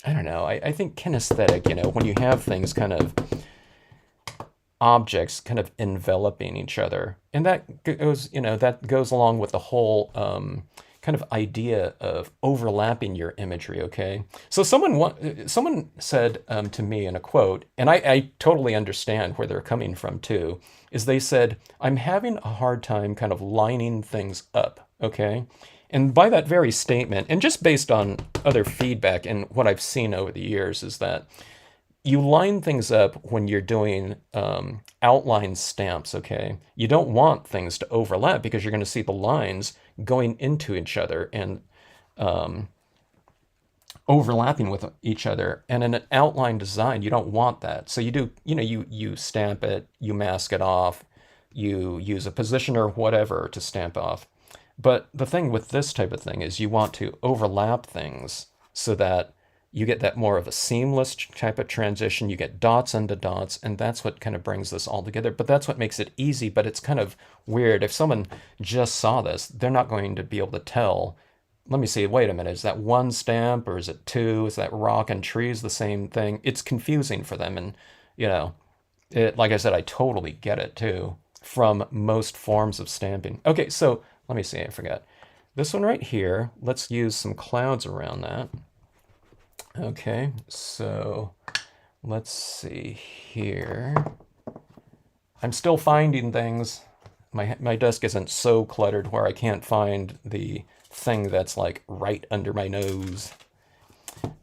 I don't know, I think kinesthetic, when you have things kind of, objects kind of enveloping each other. And that goes along with the whole kind of idea of overlapping your imagery, okay? So someone said to me in a quote, and I totally understand where they're coming from too, is they said, I'm having a hard time kind of lining things up, okay? And by that very statement, and just based on other feedback and what I've seen over the years, is that you line things up when you're doing outline stamps, okay? You don't want things to overlap because you're going to see the lines going into each other and overlapping with each other. And in an outline design, you don't want that. So you do, you stamp it, you mask it off, you use a position or whatever to stamp off. But the thing with this type of thing is you want to overlap things so that you get that more of a seamless type of transition. You get dots into dots, and that's what kind of brings this all together. But that's what makes it easy, but it's kind of weird. If someone just saw this, they're not going to be able to tell. Let me see, wait a minute, is that one stamp or is it two? Is that rock and trees the same thing? It's confusing for them, and, like I said, I totally get it too from most forms of stamping. Okay, so let me see, I forgot. This one right here, let's use some clouds around that. Okay, so let's see here. I'm still finding things. My desk isn't so cluttered where I can't find the thing that's like right under my nose.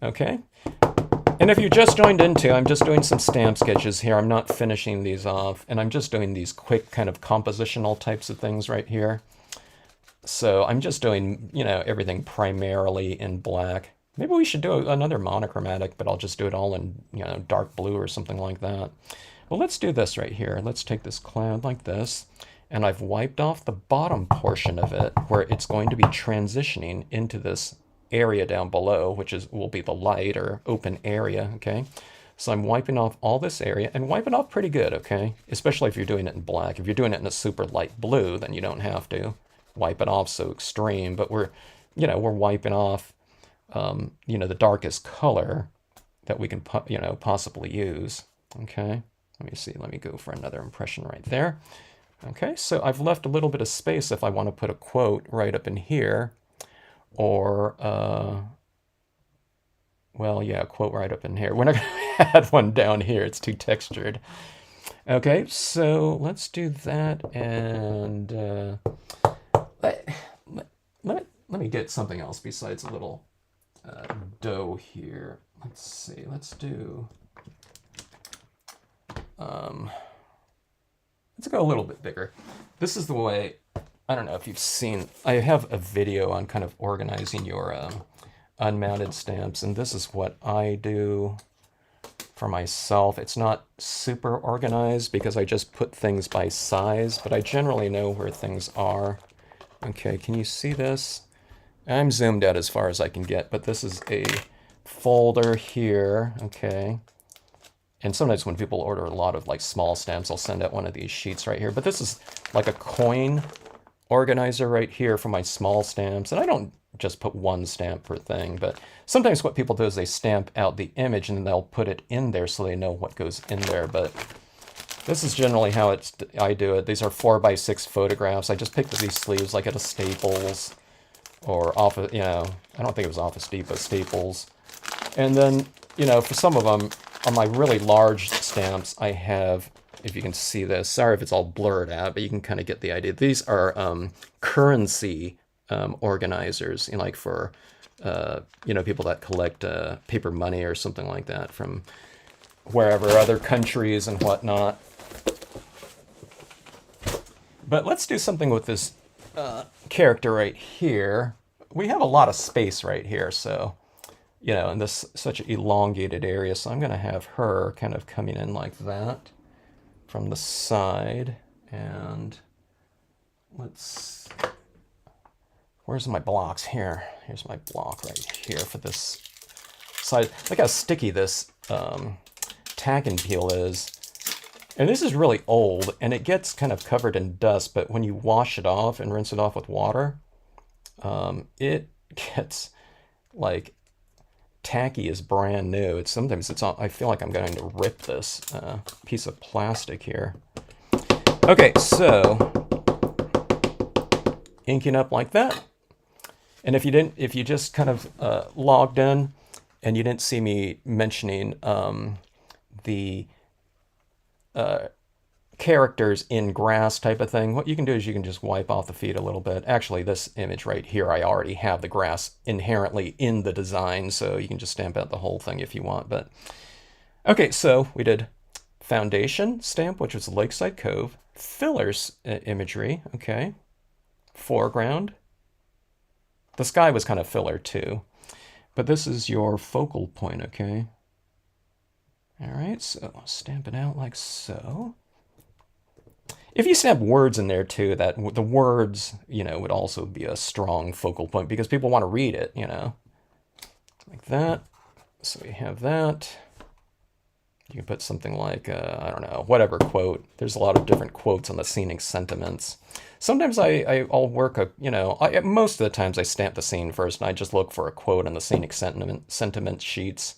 Okay. And if you just joined into, I'm just doing some stamp sketches here. I'm not finishing these off, and I'm just doing these quick kind of compositional types of things right here. So I'm just doing, everything primarily in black. Maybe we should do another monochromatic, but I'll just do it all in, dark blue or something like that. Well, let's do this right here. Let's take this cloud like this, and I've wiped off the bottom portion of it where it's going to be transitioning into this area down below, which will be the light or open area, okay? So I'm wiping off all this area and wiping off pretty good, okay? Especially if you're doing it in black. If you're doing it in a super light blue, then you don't have to wipe it off so extreme. But we're wiping off, the darkest color that we can, possibly use, okay? Let me see, let me go for another impression right there. Okay, so I've left a little bit of space if I want to put a quote right up in here, or, well, yeah, a quote right up in here. We're not going to add one down here. It's too textured. Okay, so let's do that, and let me get something else besides a little dough here. Let's see, let's do, let's go a little bit bigger. This is the way, I don't know if you've seen, I have a video on kind of organizing your unmounted stamps, and this is what I do for myself. It's not super organized because I just put things by size, but I generally know where things are. Okay, can you see this? I'm zoomed out as far as I can get, but this is a folder here, okay? And sometimes when people order a lot of like small stamps, I'll send out one of these sheets right here. But this is like a coin organizer right here for my small stamps. And I don't just put one stamp per thing, but sometimes what people do is they stamp out the image and then they'll put it in there so they know what goes in there. But this is generally how I do it. These are 4x6 photographs. I just picked these sleeves like at a Staples or I don't think it was Office Depot, Staples. And then, for some of them, on my really large stamps, I have, if you can see this, sorry if it's all blurred out, but you can kind of get the idea. These are currency organizers, like for, people that collect paper money or something like that from wherever, other countries and whatnot. But let's do something with this character right here. We have a lot of space right here, so, in this such an elongated area. So I'm going to have her kind of coming in like that from the side. And where's my blocks here? Here's my block right here for this side. Look how sticky this tack and peel is. And this is really old, and it gets kind of covered in dust, but when you wash it off and rinse it off with water, it gets like tacky as brand new. Sometimes I feel like I'm going to rip this piece of plastic here. Okay, so inking up like that. And if you just kind of logged in and you didn't see me mentioning the characters in grass type of thing, what you can do is you can just wipe off the feet a little bit. Actually, this image right here, I already have the grass inherently in the design, so you can just stamp out the whole thing if you want. But okay, so we did foundation stamp, which was Lakeside Cove, fillers imagery, okay, foreground. The sky was kind of filler too, but this is your focal point, okay? All right, so stamp it out like so. If you stamp words in there too, that the words, would also be a strong focal point because people want to read it, like that. So we have that. You can put something like, I don't know, whatever quote. There's a lot of different quotes on the scenic sentiments. Sometimes I'll work most of the times I stamp the scene first and I just look for a quote on the scenic sentiment sheets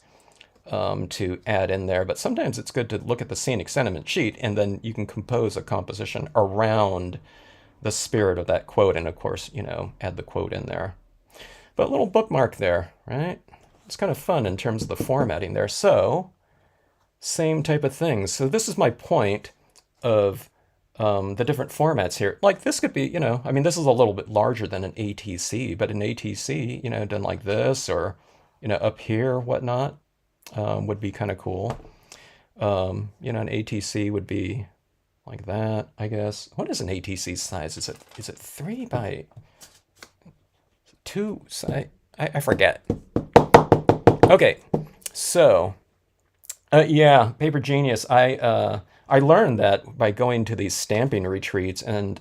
to add in there. But sometimes it's good to look at the scenic sentiment sheet and then you can compose a composition around the spirit of that quote. And of course, add the quote in there. But a little bookmark there, right? It's kind of fun in terms of the formatting there. So same type of thing. So this is my point of the different formats here. Like this could be, this is a little bit larger than an ATC, but an ATC, done like this or, up here, whatnot, would be kind of cool. An ATC would be like that, I guess. What is an ATC size? Is it 3 by 2? I forget. Okay, so yeah, Paper Genius. I learned that by going to these stamping retreats, and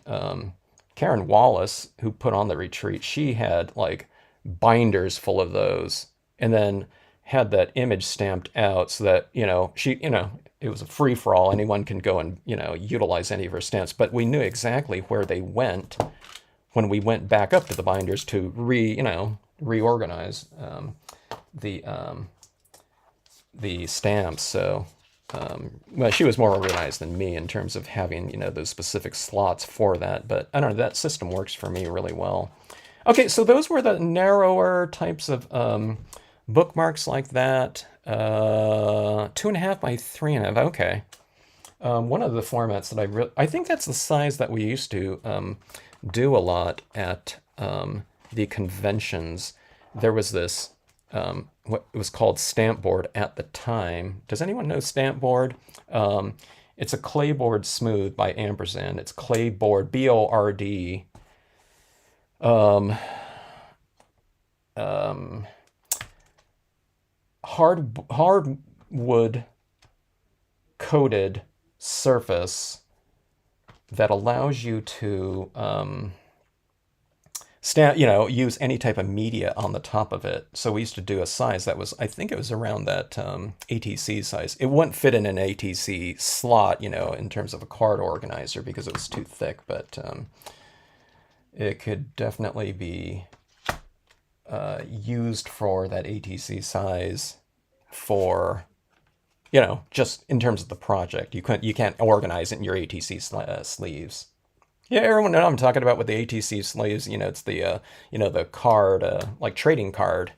Karen Wallace, who put on the retreat, she had like binders full of those, and then had that image stamped out so that, it was a free for all. Anyone can go and, utilize any of her stamps. But we knew exactly where they went when we went back up to the binders to reorganize the stamps. So, well, she was more organized than me in terms of having, those specific slots for that. But I don't know, that system works for me really well. Okay, so those were the narrower types of bookmarks like that. 2.5 by 3.5. Okay. One of the formats that I think that's the size that we used to do a lot at the conventions. There was this what it was called stamp board at the time. Does anyone know stamp board? It's a clayboard smooth by Ampersand. It's clayboard, B-O-R-D. Hardwood coated surface that allows you to use any type of media on the top of it. So we used to do a size that was, I think it was around that ATC size. It wouldn't fit in an ATC slot, in terms of a card organizer because it was too thick, but it could definitely be used for that ATC size for, just in terms of the project. You can't organize it in your ATC sleeves. Yeah, everyone know I'm talking about with the ATC sleeves. It's the the card, like trading card,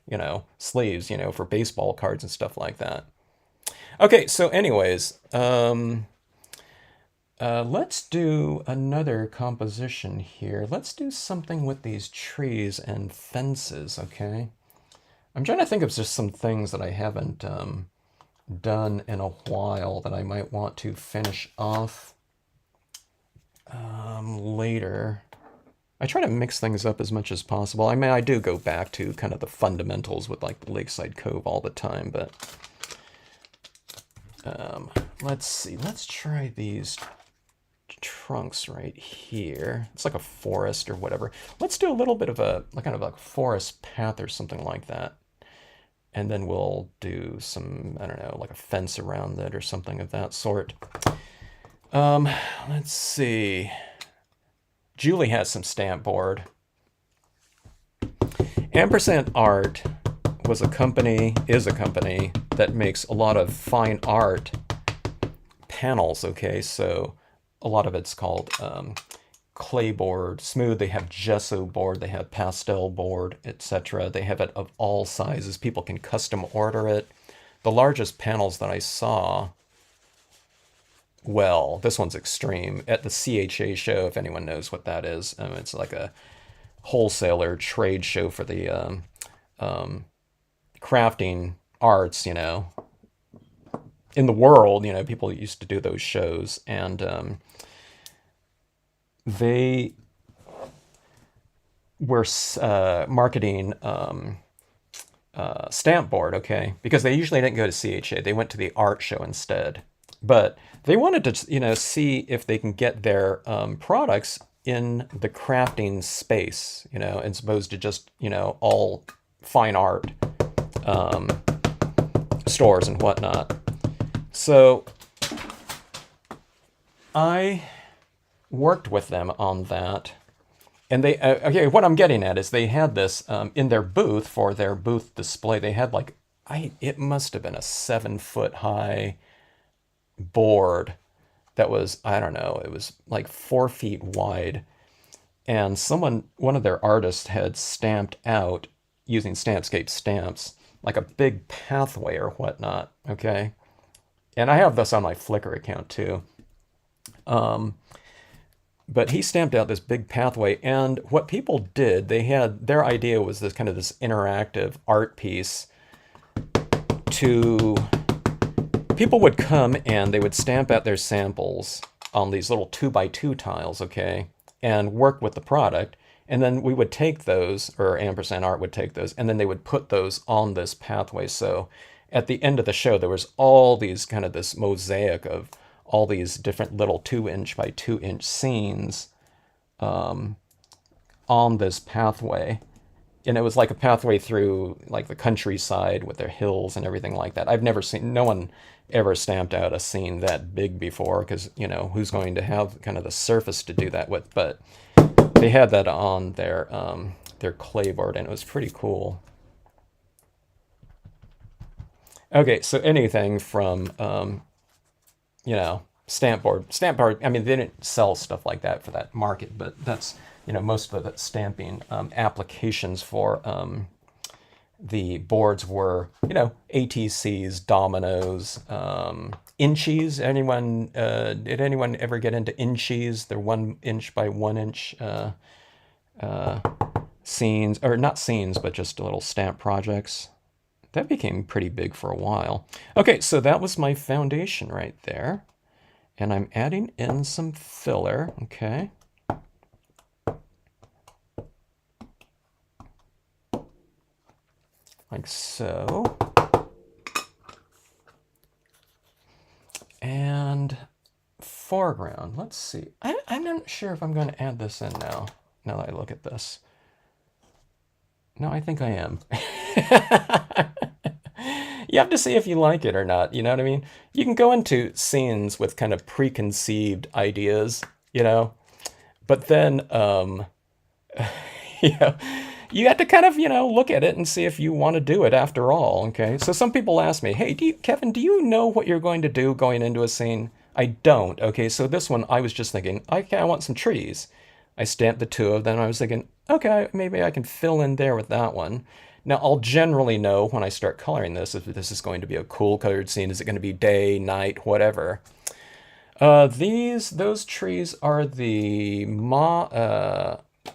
sleeves, for baseball cards and stuff like that. Okay, so anyways, let's do another composition here. Let's do something with these trees and fences, okay? I'm trying to think of just some things that I haven't done in a while that I might want to finish off later. I try to mix things up as much as possible. I mean, I do go back to kind of the fundamentals with like Lakeside Cove all the time, but let's see. Let's try these trunks right here. It's like a forest or whatever. Let's do a little bit of a kind of like forest path or something like that. And then we'll do some, I don't know, like a fence around it or something of that sort. Let's see. Julie has some stamp board. Ampersand Art is a company that makes a lot of fine art panels, okay? So a lot of it's called clay board, smooth. They have gesso board, they have pastel board, etc. They have it of all sizes. People can custom order it. The largest panels that I saw, well, this one's extreme, at the CHA show, if anyone knows what that is. It's like a wholesaler trade show for the crafting arts, in the world. People used to do those shows, and they were marketing stamp board, okay, because they usually didn't go to CHA. They went to the art show instead. But they wanted to, see if they can get their products in the crafting space, as opposed to just, all fine art stores and whatnot. So I worked with them on that. And they, okay, what I'm getting at is they had this in their booth, for their booth display. They had like, it must have been a 7-foot high board that was, I don't know, it was like 4 feet wide. And one of their artists had stamped out, using Stampscape stamps, like a big pathway or whatnot, okay? And I have this on my Flickr account too. But he stamped out this big pathway, and what people did, their idea was this kind of this interactive art piece to, people would come and they would stamp out their samples on these little 2x2 tiles, okay, and work with the product. And then we would take those, or Ampersand Art would take those, and then they would put those on this pathway. So at the end of the show, there was all these kind of this mosaic of all these different little 2-inch by 2-inch scenes on this pathway. and it was like a pathway through like the countryside with their hills and everything like that. I've never seen, no one ever stamped out a scene that big before, because who's going to have kind of the surface to do that with? But they had that on their clayboard, and it was pretty cool. Okay, so anything from stamp board. I mean, they didn't sell stuff like that for that market, but that's most of the stamping applications for the boards were ATCs, dominoes, inchies. Did anyone ever get into inchies? They're 1 inch by 1 inch scenes, or not scenes, but just little stamp projects. That became pretty big for a while. Okay, so that was my foundation right there. And I'm adding in some filler, okay? Like so. And foreground, let's see. I'm not sure if I'm going to add this in now that I look at this. No, I think I am. You have to see if you like it or not, you know what I mean? You can go into scenes with kind of preconceived ideas, but then, you know, you have to kind of, look at it and see if you want to do it after all, okay? So some people ask me, hey, Kevin, do you know what you're going to do going into a scene? I don't, okay? So this one, I was just thinking, okay, I want some trees. I stamped the two of them. I was thinking, okay, maybe I can fill in there with that one. Now, I'll generally know when I start coloring this if this is going to be a cool colored scene. Is it going to be day, night, whatever? Those trees are the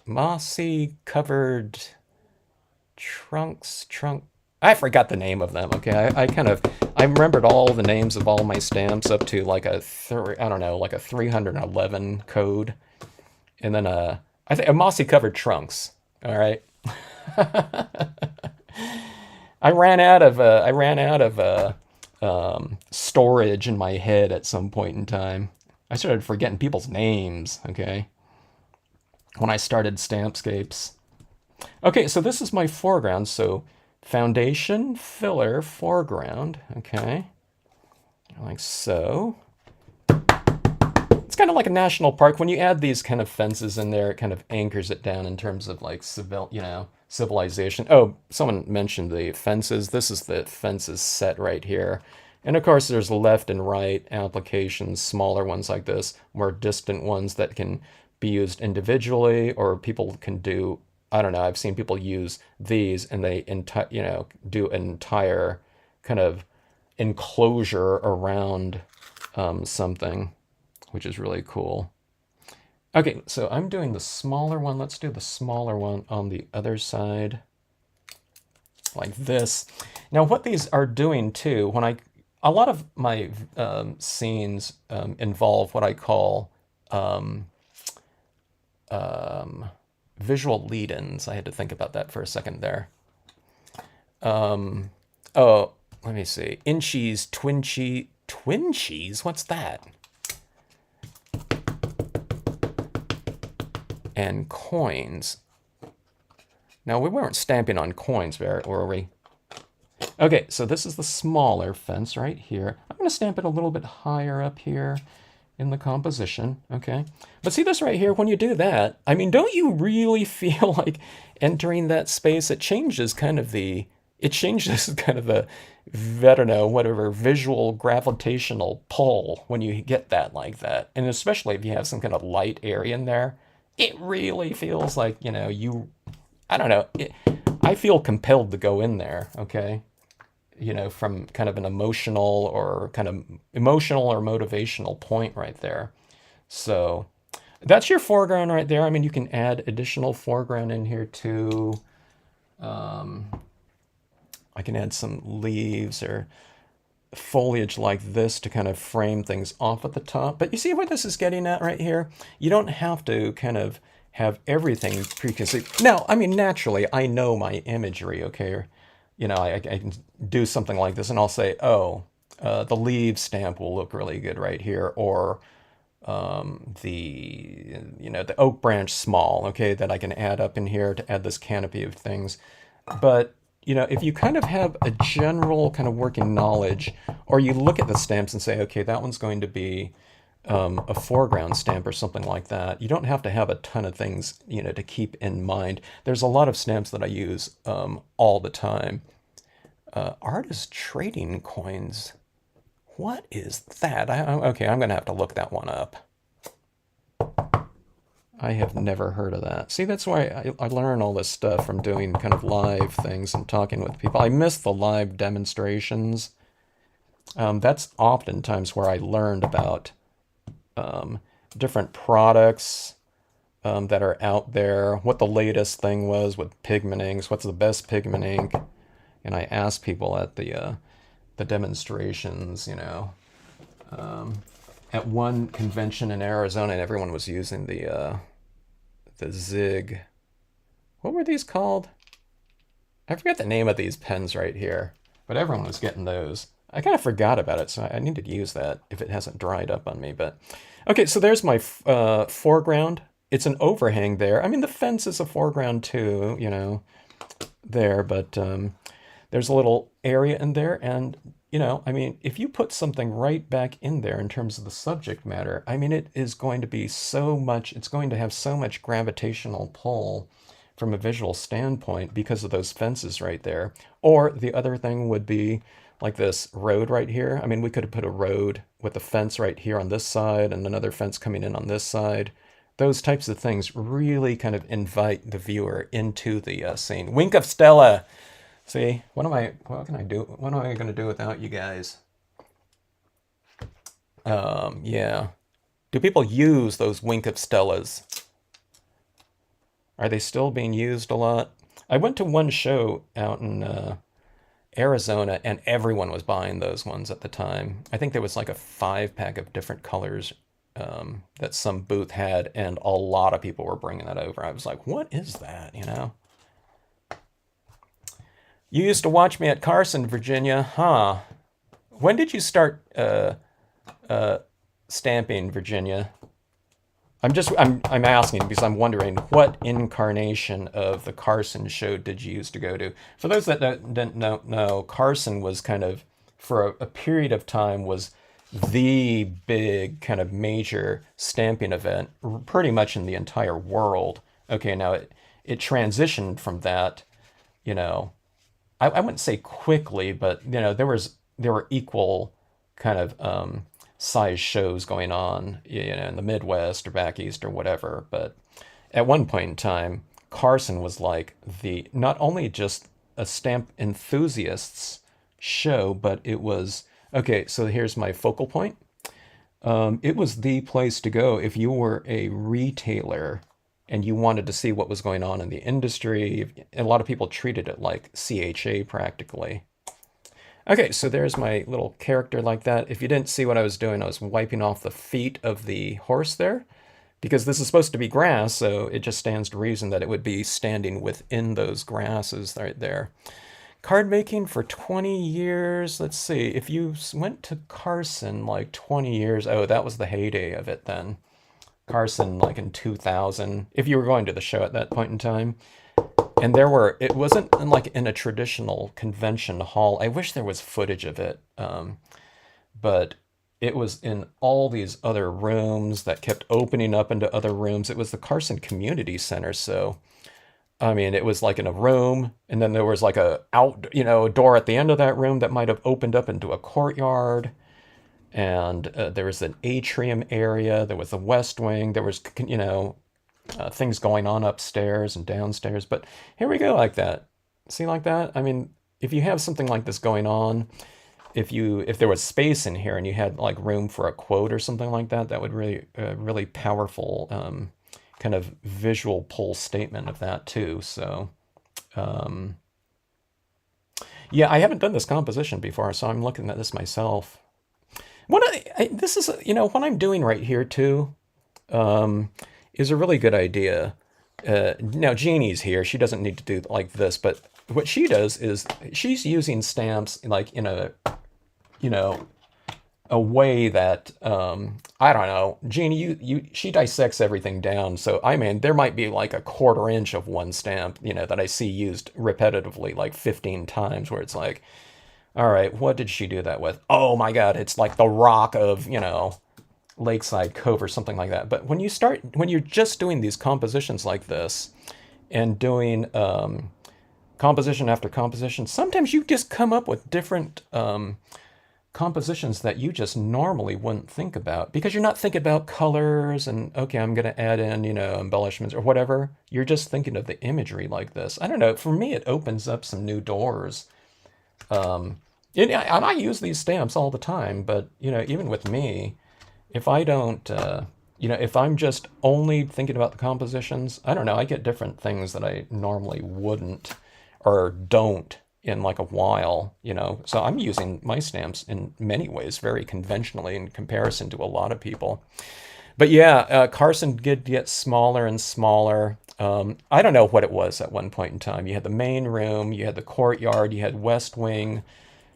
mossy covered trunk. I forgot the name of them. Okay, I remembered all the names of all my stamps up to like a 311 code, and then I think a mossy covered trunks. All right. I ran out of storage in my head at some point in time. I started forgetting people's names, okay, when I started Stampscapes. Okay, so this is my foreground. So foundation, filler, foreground, okay, like so. It's kind of like a national park. When you add these kind of fences in there, it kind of anchors it down in terms of like civilization. Oh, someone mentioned the fences. This is the fences set right here. And of course, there's left and right applications, smaller ones like this, more distant ones that can be used individually, or people can do, I don't know, I've seen people use these and they do an entire kind of enclosure around something, which is really cool. Okay, so I'm doing the smaller one. Let's do the smaller one on the other side, like this. Now, what these are doing too, a lot of my scenes involve what I call visual lead-ins. I had to think about that for a second there. Oh, let me see. Inchies, twin cheese? What's that? And coins. Now, we weren't stamping on coins, were we? Okay, so this is the smaller fence right here. I'm going to stamp it a little bit higher up here in the composition, okay? But see this right here, when you do that, I mean, don't you really feel like entering that space? It changes kind of the, I don't know, whatever, visual gravitational pull when you get that like that. And especially if you have some kind of light area in there, it really feels like, I don't know, I feel compelled to go in there, okay? From kind of an emotional or motivational point right there. So that's your foreground right there. I mean, you can add additional foreground in here too. I can add some leaves or foliage like this to kind of frame things off at the top. But you see what this is getting at right here? You don't have to kind of have everything preconceived. Now, I mean, naturally, I know my imagery, okay? I can do something like this and I'll say, oh, the leaf stamp will look really good right here, or the oak branch small, okay, that I can add up in here to add this canopy of things. But, if you kind of have a general kind of working knowledge, or you look at the stamps and say, okay, that one's going to be a foreground stamp or something like that, you don't have to have a ton of things, to keep in mind. There's a lot of stamps that I use all the time. Artist trading coins. What is that? Okay, I'm going to have to look that one up. I have never heard of that. See, that's why I learn all this stuff from doing kind of live things and talking with people. I miss the live demonstrations. That's oftentimes where I learned about different products that are out there, what the latest thing was with pigment inks, what's the best pigment ink. And I asked people at the demonstrations, at one convention in Arizona, and everyone was using the Zig. What were these called? I forget the name of these pens right here, but everyone was getting those. I kind of forgot about it, so I need to use that if it hasn't dried up on me. But okay, so there's my foreground. It's an overhang there. I mean, the fence is a foreground too, there, but there's a little area in there, and I mean, if you put something right back in there in terms of the subject matter, I mean, it is going to be it's going to have so much gravitational pull from a visual standpoint because of those fences right there. Or the other thing would be like this road right here. I mean, we could have put a road with a fence right here on this side and another fence coming in on this side. Those types of things really kind of invite the viewer into the scene. Wink of Stella. See, what can I do? What am I going to do without you guys? Yeah. Do people use those Wink of Stellas? Are they still being used a lot? I went to one show out in Arizona, and everyone was buying those ones at the time. I think there was like a 5-pack of different colors that some booth had, and a lot of people were bringing that over. I was like, what is that, You used to watch me at Carson, Virginia, huh? When did you start stamping, Virginia? I'm asking because I'm wondering what incarnation of the Carson show did you used to go to? For those that didn't know, Carson was kind of, for a period of time, was the big kind of major stamping event pretty much in the entire world. Okay, now it transitioned from that, I wouldn't say quickly, but there were equal kind of size shows going on, in the Midwest or back east or whatever. But at one point in time, Carson was like not only just a stamp enthusiasts show, but it was okay. So here's my focal point. It was the place to go if you were a retailer and you wanted to see what was going on in the industry. A lot of people treated it like CHA practically. Okay, so there's my little character like that. If you didn't see what I was doing, I was wiping off the feet of the horse there, because this is supposed to be grass, so it just stands to reason that it would be standing within those grasses right there. Card making for 20 years. Let's see, if you went to Carson like 20 years, oh, that was the heyday of it then. Carson like in 2000, if you were going to the show at that point in time. And it wasn't like in a traditional convention hall. I wish there was footage of it. But it was in all these other rooms that kept opening up into other rooms. It was the Carson Community Center. So, I mean, it was like in a room, and then there was like a door at the end of that room that might have opened up into a courtyard. And there was an atrium area. There was the West Wing. There was, things going on upstairs and downstairs. But here we go like that. See, like that? I mean, if you have something like this going on, if there was space in here and you had like room for a quote or something like that, that would really powerful kind of visual pull statement of that too. So, yeah, I haven't done this composition before, so I'm looking at this myself. This is, what I'm doing right here too, is a really good idea. Now Jeannie's here. She doesn't need to do like this, but what she does is she's using stamps like in a, a way that I don't know, Jeannie, she dissects everything down. So I mean, there might be like a quarter inch of one stamp, that I see used repetitively like 15 times, where it's like, all right, what did she do that with? Oh my God, it's like the rock of Lakeside Cove or something like that. But when you're just doing these compositions like this and doing composition after composition, sometimes you just come up with different compositions that you just normally wouldn't think about because you're not thinking about colors and okay, I'm going to add in, embellishments or whatever. You're just thinking of the imagery like this. I don't know. For me, it opens up some new doors. And I use these stamps all the time, but even with me, if I don't, if I'm just only thinking about the compositions, I don't know, I get different things that I normally wouldn't or don't in like a while. So I'm using my stamps in many ways very conventionally in comparison to a lot of people. But yeah, Carson did get smaller and smaller. I don't know what it was at one point in time. You had the main room, you had the courtyard, you had West Wing,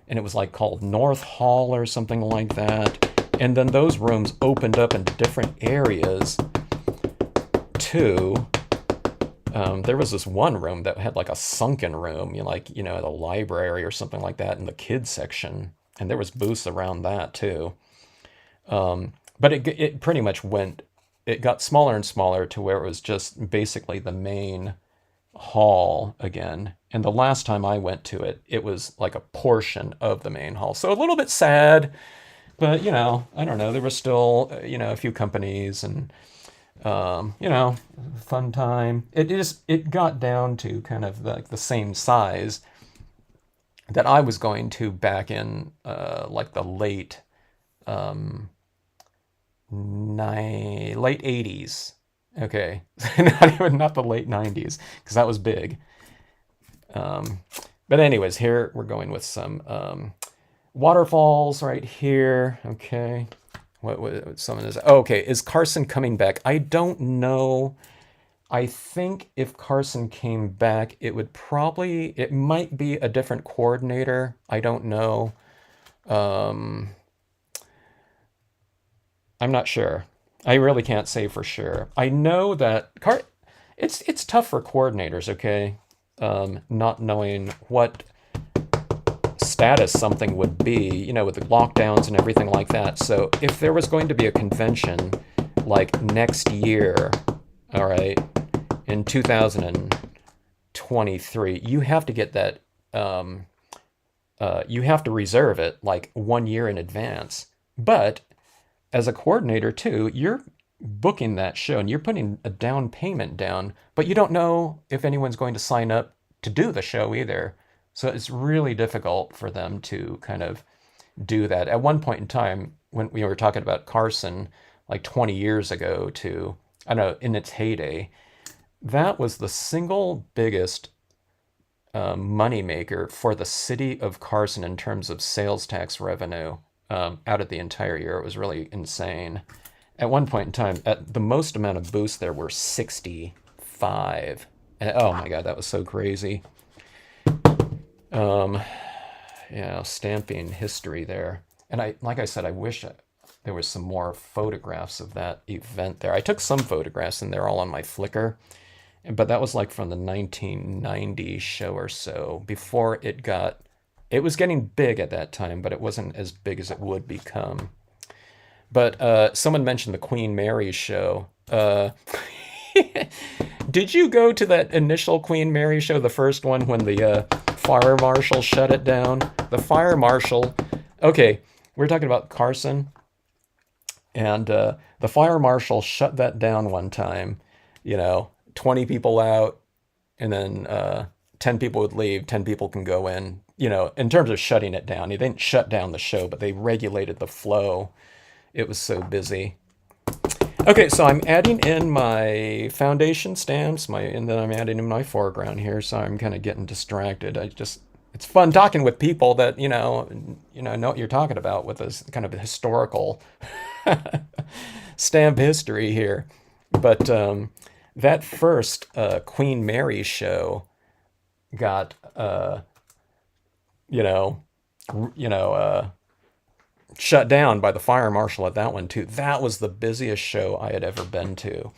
and it was like called North Hall or something like that. And then those rooms opened up into different areas too. There was this one room that had like a sunken room, the library or something like that in the kids section. And there was booths around that too. But it pretty much it got smaller and smaller to where it was just basically the main hall again. And the last time I went to it, it was like a portion of the main hall. So a little bit sad, but I don't know. There were still, a few companies and, fun time. It got down to kind of like the same size that I was going to back in, like the late, late 80s. Okay. Not the late 90s, because that was big. But anyways, here we're going with some waterfalls right here. Okay. What someone is, oh, okay, is Carson coming back? I don't know. I think if Carson came back, it might be a different coordinator. I don't know. Um, I'm not sure. I really can't say for sure. I know that it's tough for coordinators, okay? Not knowing what status something would be, with the lockdowns and everything like that. So if there was going to be a convention like next year, all right, in 2023, you have to get that, you have to reserve it like 1 year in advance. But as a coordinator too, you're booking that show and you're putting a down payment down, but you don't know if anyone's going to sign up to do the show either. So it's really difficult for them to kind of do that. At one point in time, when we were talking about Carson, like 20 years ago to, I don't know, in its heyday, that was the single biggest moneymaker for the city of Carson in terms of sales tax revenue out of the entire year. It was really insane. At one point in time, at the most amount of booths, there were 65. And, oh my God, that was so crazy. Stamping history there. And like I said, I wish there was some more photographs of that event there. I took some photographs and they're all on my Flickr, but that was like from the 1990 show or so before it was getting big at that time, but it wasn't as big as it would become. But someone mentioned the Queen Mary show. Did you go to that initial Queen Mary show, the first one, when the fire marshal shut it down? The fire marshal, okay, we're talking about Carson, and the fire marshal shut that down one time, 20 people out, and then 10 people would leave, 10 people can go in, in terms of shutting it down. They didn't shut down the show, but they regulated the flow. It was so busy. Okay, so I'm adding in my foundation stamps, and then I'm adding in my foreground here, so I'm kind of getting distracted. It's fun talking with people that, know what you're talking about with this kind of historical stamp history here. But that first Queen Mary show got, you know, shut down by the fire marshal at that one too. That was the busiest show I had ever been to.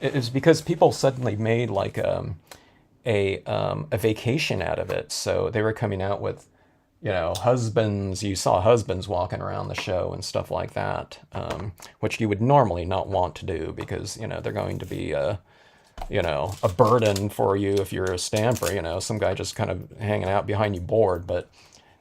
It was because people suddenly made like a vacation out of it. So they were coming out with, husbands. You saw husbands walking around the show and stuff like that, which you would normally not want to do because they're going to be a burden for you if you're a stamper. Some guy just kind of hanging out behind you bored, but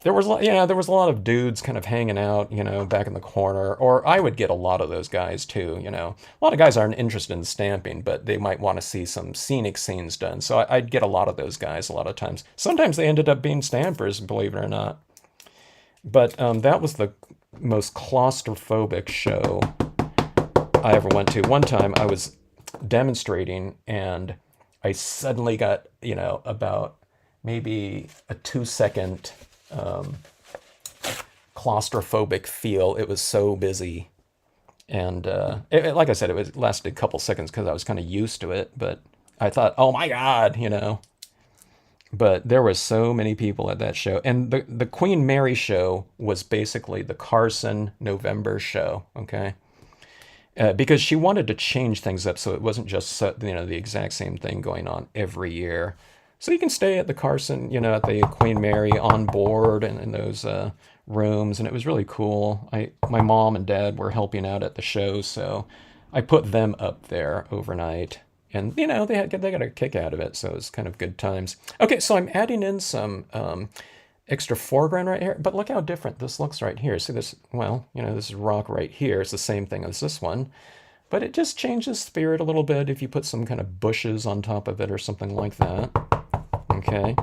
there was a lot of dudes kind of hanging out, back in the corner. Or I would get a lot of those guys too. A lot of guys aren't interested in stamping, but they might want to see some scenic scenes done. So I'd get a lot of those guys a lot of times. Sometimes they ended up being stampers, believe it or not. But that was the most claustrophobic show I ever went to. One time I was demonstrating and I suddenly got, about maybe a 2 second claustrophobic feel. It was so busy. And like I said, it lasted a couple seconds because I was kind of used to it. But I thought, oh my God. But there were so many people at that show. And the Queen Mary show was basically the Carson November show, okay? Because she wanted to change things up so it wasn't just the exact same thing going on every year. So you can stay at the Carson, at the Queen Mary on board and in those rooms, and it was really cool. My mom and dad were helping out at the show, so I put them up there overnight, and they got a kick out of it, so it was kind of good times. Okay, so I'm adding in some extra foreground right here, but look how different this looks right here. See this? Well, this is rock right here. It's the same thing as this one, but it just changes spirit a little bit if you put some kind of bushes on top of it or something like that. Okay.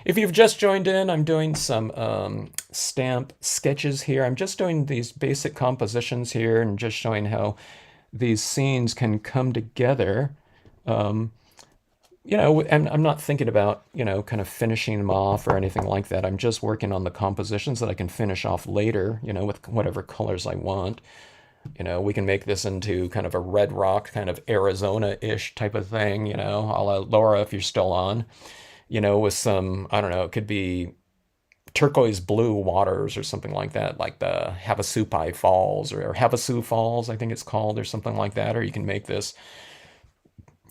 If you've just joined in, I'm doing some stamp sketches here. I'm just doing these basic compositions here and just showing how these scenes can come together. And I'm not thinking about, kind of finishing them off or anything like that. I'm just working on the compositions that I can finish off later, with whatever colors I want. We can make this into kind of a red rock, kind of Arizona-ish type of thing, a la Laura if you're still on. With some, I don't know, it could be turquoise blue waters or something like that, like the Havasupai Falls or Havasu Falls, I think it's called, or something like that. Or you can make this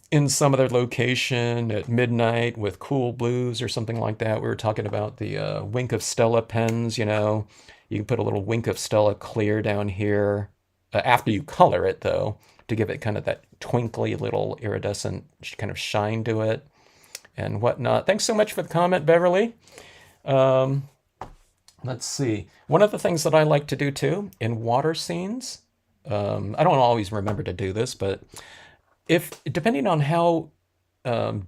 in some other location at midnight with cool blues or something like that. We were talking about the Wink of Stella pens, You can put a little Wink of Stella clear down here after you color it, though, to give it kind of that twinkly little iridescent kind of shine to it and whatnot. Thanks so much for the comment, Beverly. Let's see. One of the things that I like to do too in water scenes, I don't always remember to do this, but if depending on how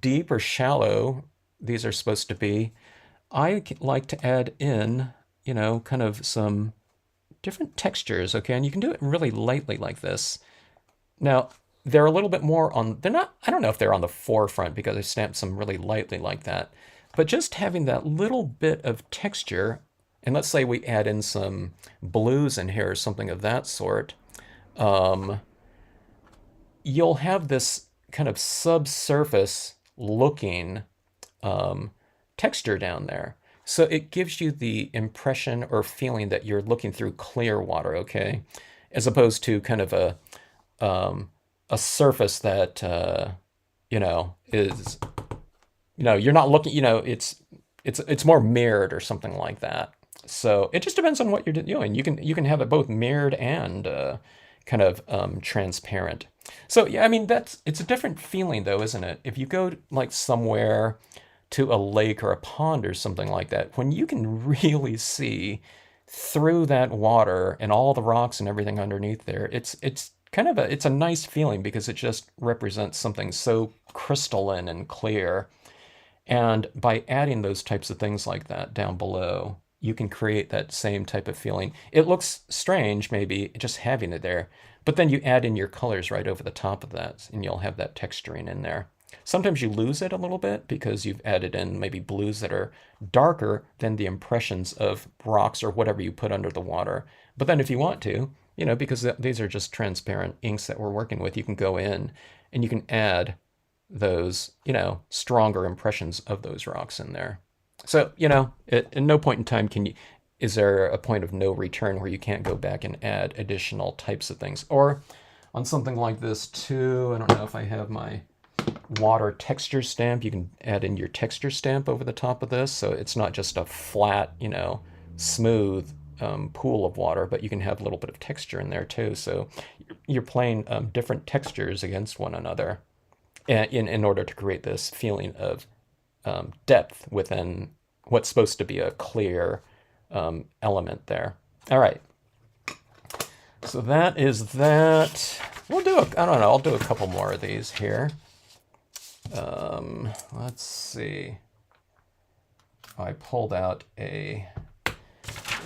deep or shallow these are supposed to be, I like to add in, kind of some different textures, okay? And you can do it really lightly like this. Now, they're a little bit more on, they're not, I don't know if they're on the forefront because I stamped some really lightly like that, but just having that little bit of texture, and let's say we add in some blues in here or something of that sort, you'll have this kind of subsurface looking texture down there. So it gives you the impression or feeling that you're looking through clear water, okay? As opposed to kind of a surface that is you're not looking, it's more mirrored or something like that. So it just depends on what you're doing. You can have it both mirrored and kind of transparent. So yeah, I mean it's a different feeling though, isn't it? If you go like somewhere to a lake or a pond or something like that, when you can really see through that water and all the rocks and everything underneath there, it's kind of it's a nice feeling because it just represents something so crystalline and clear. And by adding those types of things like that down below, you can create that same type of feeling. It looks strange, maybe, just having it there, but then you add in your colors right over the top of that, and you'll have that texturing in there. Sometimes you lose it a little bit because you've added in maybe blues that are darker than the impressions of rocks or whatever you put under the water. But then if you want to, because these are just transparent inks that we're working with, you can go in and you can add those, stronger impressions of those rocks in there. So, at no point in time can you, is there a point of no return where you can't go back and add additional types of things? Or on something like this too, I don't know if I have my water texture stamp. You can add in your texture stamp over the top of this, so it's not just a flat, smooth pool of water, but you can have a little bit of texture in there too. So you're playing different textures against one another in order to create this feeling of depth within what's supposed to be a clear element there. All right. So that is that. We'll do I don't know, I'll do a couple more of these here. Let's see. I pulled out a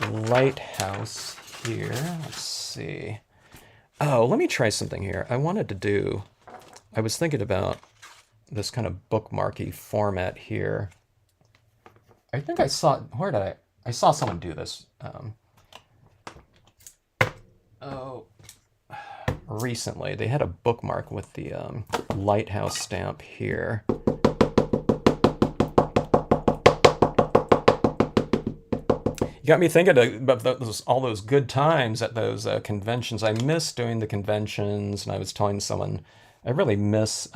lighthouse here. Let's see. Oh, let me try something here. I was thinking about this kind of bookmarky format here. I think I saw, I saw someone do this. Recently. They had a bookmark with the lighthouse stamp here. You got me thinking about all those good times at those conventions. I miss doing the conventions, and I was telling someone I really miss,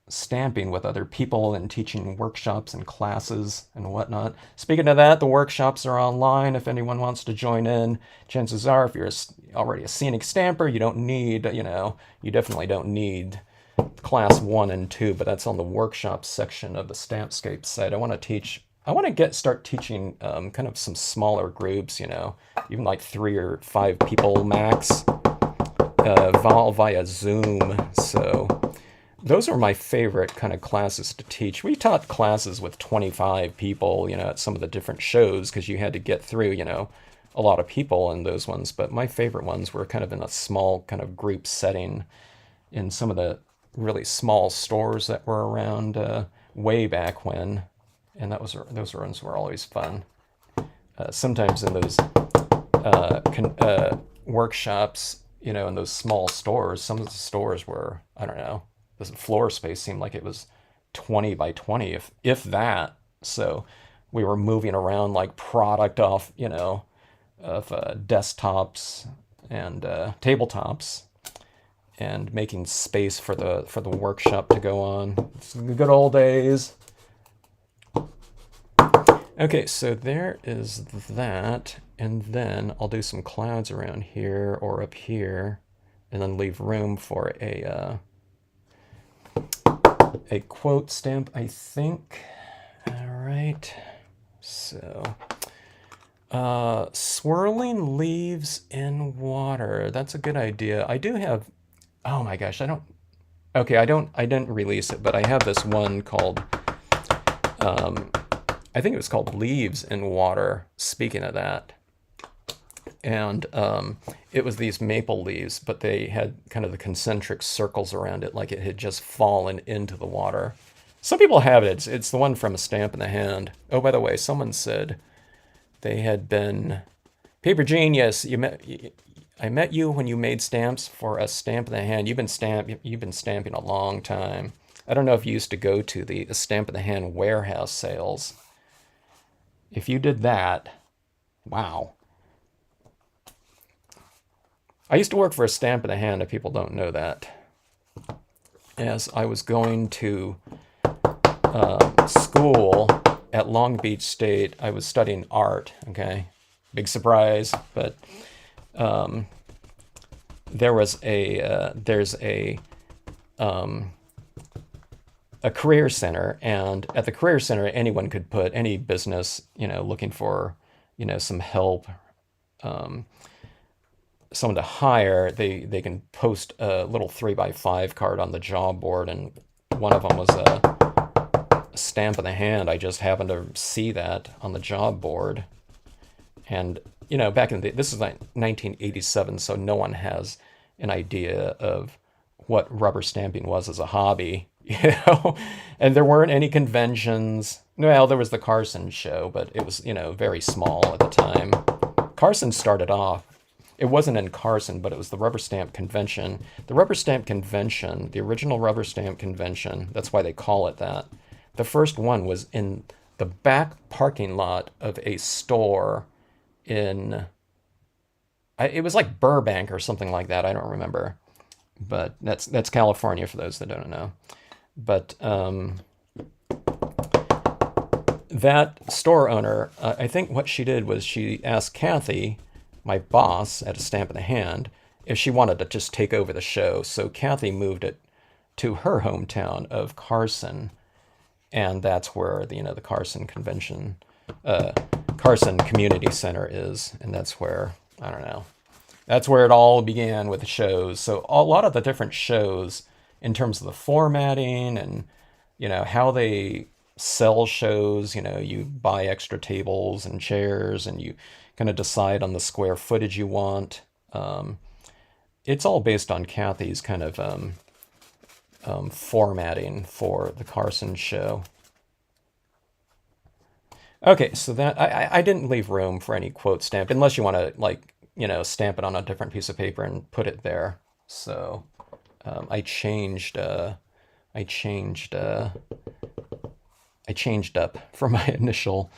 stamping with other people and teaching workshops and classes and whatnot. Speaking of that, the workshops are online if anyone wants to join in. Chances are, if you're already a scenic stamper, you don't need, you definitely don't need class 1 and 2, but that's on the workshop section of the Stampscape site. I want to start teaching kind of some smaller groups, even like 3 or 5 people max, via Zoom. So those are my favorite kind of classes to teach. We taught classes with 25 people, at some of the different shows because you had to get through, a lot of people in those ones. But my favorite ones were kind of in a small kind of group setting in some of the really small stores that were around way back when. And those ones were always fun. Sometimes in those workshops, in those small stores, some of the stores were, I don't know, the floor space seemed like it was 20 by 20, if that. So we were moving around like product off, of desktops and tabletops, and making space for the workshop to go on. It's the good old days. Okay, so there is that, and then I'll do some clouds around here or up here, and then leave room for a quote stamp, I think. All right, so swirling leaves in water. That's a good idea. I do have, oh my gosh, I didn't release it, but I have this one called, I think it was called Leaves in Water, speaking of that. And it was these maple leaves, but they had kind of the concentric circles around it, like it had just fallen into the water. Some people have it. It's the one from A Stamp in the Hand. Oh, by the way, someone said they had been... Paper Genius, I met you when you made stamps for A Stamp in the Hand. You've been stamping a long time. I don't know if you used to go to the Stamp in the Hand warehouse sales. If you did that, wow. I used to work for A Stamp in the Hand, if people don't know that. As I was going to school at Long Beach State, I was studying art, okay? Big surprise, but there's a career center, and at the career center, anyone could put, any business, looking for, some help, someone to hire, they can post a little 3x5 card on the job board, and one of them was a Stamp in the Hand. I just happened to see that on the job board, and back in this is like 1987, so no one has an idea of what rubber stamping was as a hobby, and there weren't any conventions. Well, there was the Carson show, but it was very small at the time. Carson started off. It wasn't in Carson, but it was the Rubber Stamp Convention. The Rubber Stamp Convention, the original Rubber Stamp Convention, that's why they call it that. The first one was in the back parking lot of a store in, it was like Burbank or something like that. I don't remember, but that's California for those that don't know. But that store owner, I think what she did was she asked Kathy, my boss at A Stamp in the Hand, if she wanted to just take over the show. So Kathy moved it to her hometown of Carson, and that's where the Carson Convention, Carson Community Center is, and that's where, I don't know, that's where it all began with the shows. So a lot of the different shows, in terms of the formatting and how they sell shows, you buy extra tables and chairs, and you kind of decide on the square footage you want. It's all based on Kathy's kind of formatting for the Carson show. Okay, so that I didn't leave room for any quote stamp unless you want to stamp it on a different piece of paper and put it there. So I changed up from my initial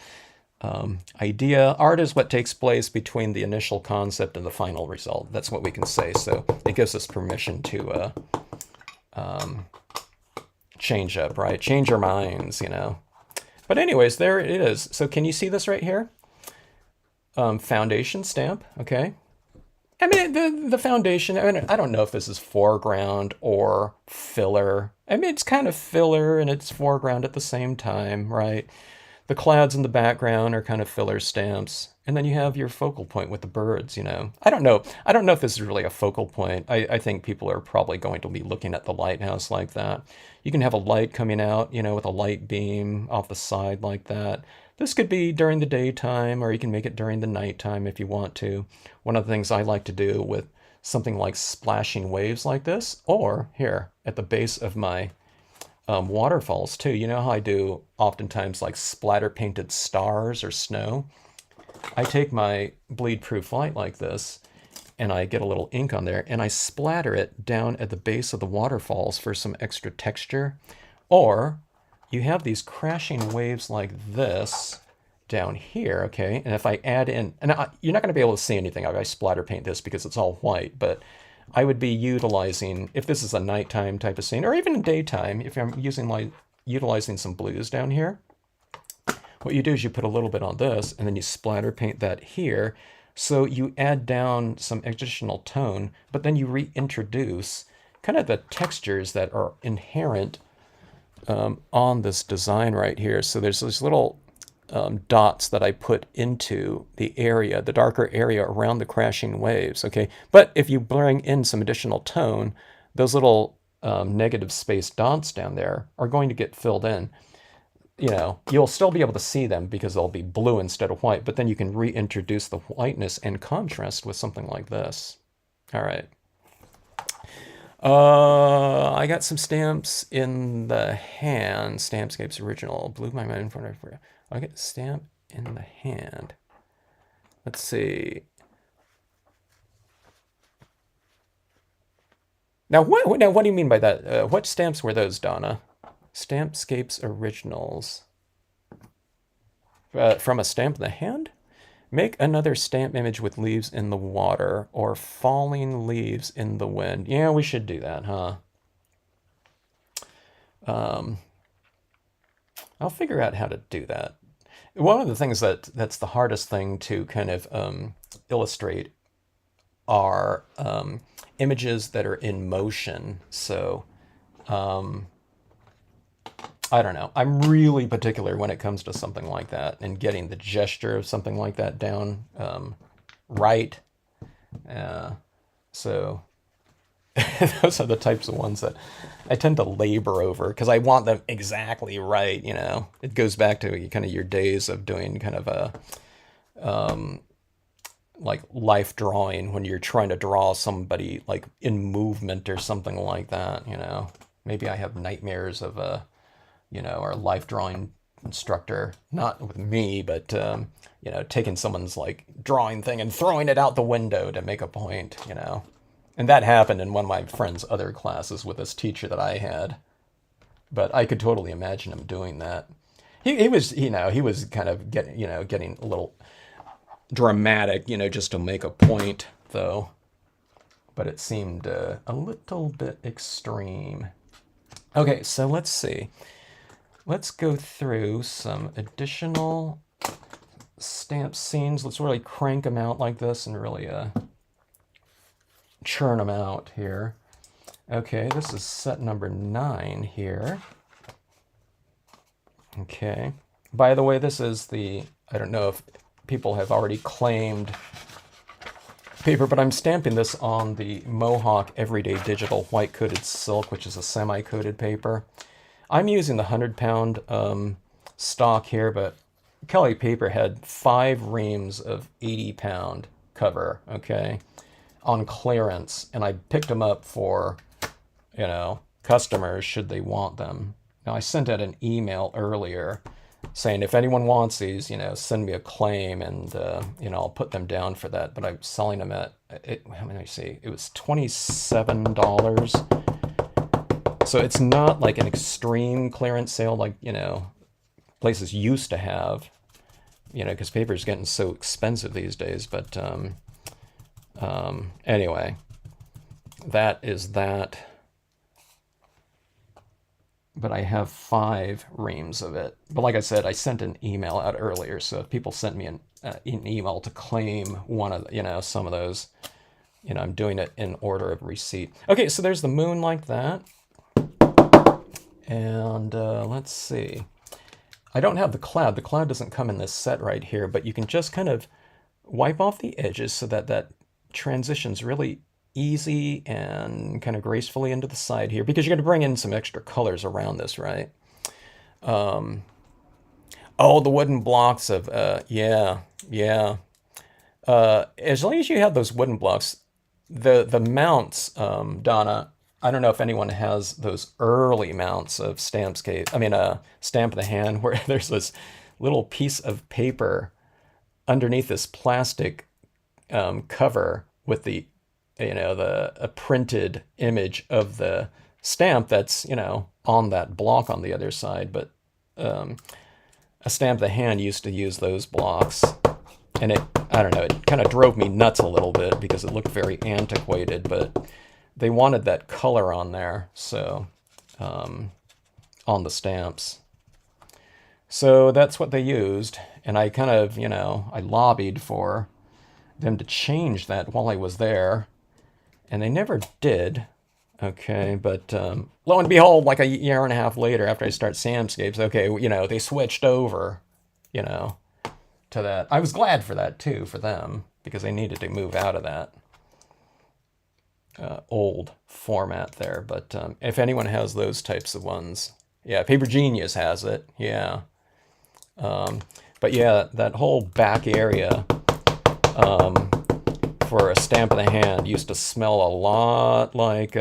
idea. Art is what takes place between the initial concept and the final result. That's what we can say. So it gives us permission to change up, right? Change our minds, But anyways, there it is. So can you see this right here? Foundation stamp, okay? I mean, the foundation, I mean, I don't know if this is foreground or filler. I mean, it's kind of filler and it's foreground at the same time, right? The clouds in the background are kind of filler stamps. And then you have your focal point with the birds, I don't know. I don't know if this is really a focal point. I think people are probably going to be looking at the lighthouse like that. You can have a light coming out, with a light beam off the side like that. This could be during the daytime, or you can make it during the nighttime if you want to. One of the things I like to do with something like splashing waves like this, or here at the base of my waterfalls too. You know how I do oftentimes like splatter painted stars or snow? I take my bleed proof light like this and I get a little ink on there and I splatter it down at the base of the waterfalls for some extra texture. Or you have these crashing waves like this down here, okay? And if I add in, and you're not going to be able to see anything if I splatter paint this because it's all white, but I would be utilizing, if this is a nighttime type of scene, or even in daytime, if I'm utilizing some blues down here, what you do is you put a little bit on this, and then you splatter paint that here. So you add down some additional tone, but then you reintroduce kind of the textures that are inherent on this design right here. So there's these little dots that I put into the area, the darker area around the crashing waves, okay? But if you bring in some additional tone, those little negative space dots down there are going to get filled in. You'll still be able to see them because they'll be blue instead of white, but then you can reintroduce the whiteness and contrast with something like this. All right. I got some stamps in the hand. Stampscapes original. Blew my mind for it. I get stamp in the hand. Let's see. Now what do you mean by that? What stamps were those, Donna? Stampscapes originals. From a stamp in the hand? Make another stamp image with leaves in the water or falling leaves in the wind. Yeah, we should do that, huh? I'll figure out how to do that. One of the things that's the hardest thing to kind of illustrate are images that are in motion. So I don't know. I'm really particular when it comes to something like that and getting the gesture of something like that down right. So those are the types of ones that I tend to labor over because I want them exactly right. It goes back to kind of your days of doing kind of a like life drawing when you're trying to draw somebody like in movement or something like that. Maybe I have nightmares of our life drawing instructor, not with me, but, taking someone's like drawing thing and throwing it out the window to make a point, And that happened in one of my friend's other classes with this teacher that I had. But I could totally imagine him doing that. He was, he was kind of getting a little dramatic, just to make a point, though. But it seemed a little bit extreme. Okay, so let's see. Let's go through some additional stamp scenes. Let's really crank them out like this and really churn them out here. Okay, this is set number 9 here. Okay. By the way, this is I don't know if people have already claimed paper, but I'm stamping this on the Mohawk Everyday Digital White Coated Silk, which is a semi-coated paper. I'm using the 100-pound stock here, but Kelly Paper had 5 reams of 80-pound cover, okay, on clearance, and I picked them up for, customers should they want them. Now, I sent out an email earlier saying if anyone wants these, send me a claim, and I'll put them down for that. But I'm selling them at how many? See, it was $27. So it's not like an extreme clearance sale like places used to have, because paper is getting so expensive these days. But anyway, that is that. But I have 5 reams of it. But like I said, I sent an email out earlier, so if people sent me an email to claim one of some of those, I'm doing it in order of receipt. Okay, so there's the moon like that. And let's see. I don't have the cloud. The cloud doesn't come in this set right here, but you can just kind of wipe off the edges so that that transitions really easy and kind of gracefully into the side here, because you're going to bring in some extra colors around this, right? Oh, the wooden blocks of, yeah. As long as you have those wooden blocks, the mounts, Donna, I don't know if anyone has those early mounts of Stamp of the Hand, where there's this little piece of paper underneath this plastic cover with the a printed image of the stamp that's on that block on the other side. But a Stamp of the Hand used to use those blocks, and I don't know, it kind of drove me nuts a little bit because it looked very antiquated, but they wanted that color on there, so on the stamps. So that's what they used, and I kind of, I lobbied for them to change that while I was there, and they never did. Okay, but lo and behold, like a year and a half later, after I start Samscapes, okay, they switched over, to that. I was glad for that too, for them, because they needed to move out of that old format there. But if anyone has those types of ones, yeah, Paper Genius has it, yeah. But yeah, that whole back area for a Stamp of the Hand used to smell a lot like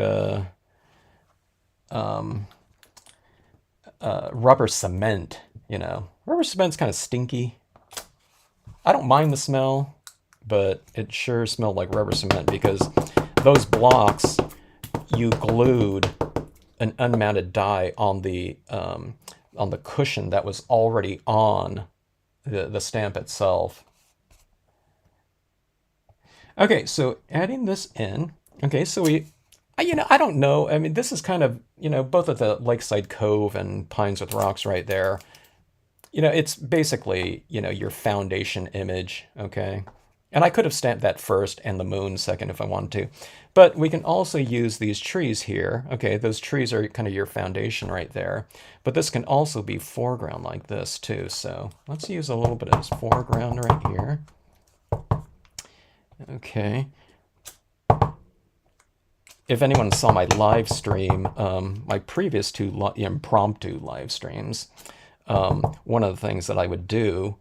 rubber cement, Rubber cement's kind of stinky. I don't mind the smell, but it sure smelled like rubber cement, because those blocks, you glued an unmounted die on the cushion that was already on the stamp itself. Okay, so adding this in. Okay, so I don't know. I mean, this is kind of, both at the Lakeside Cove and Pines with Rocks right there. It's basically, your foundation image, okay? And I could have stamped that first and the moon second if I wanted to. But we can also use these trees here. Okay, those trees are kind of your foundation right there. But this can also be foreground like this too. So let's use a little bit of this foreground right here. Okay. If anyone saw my live stream, my previous 2 impromptu live streams, one of the things that I would do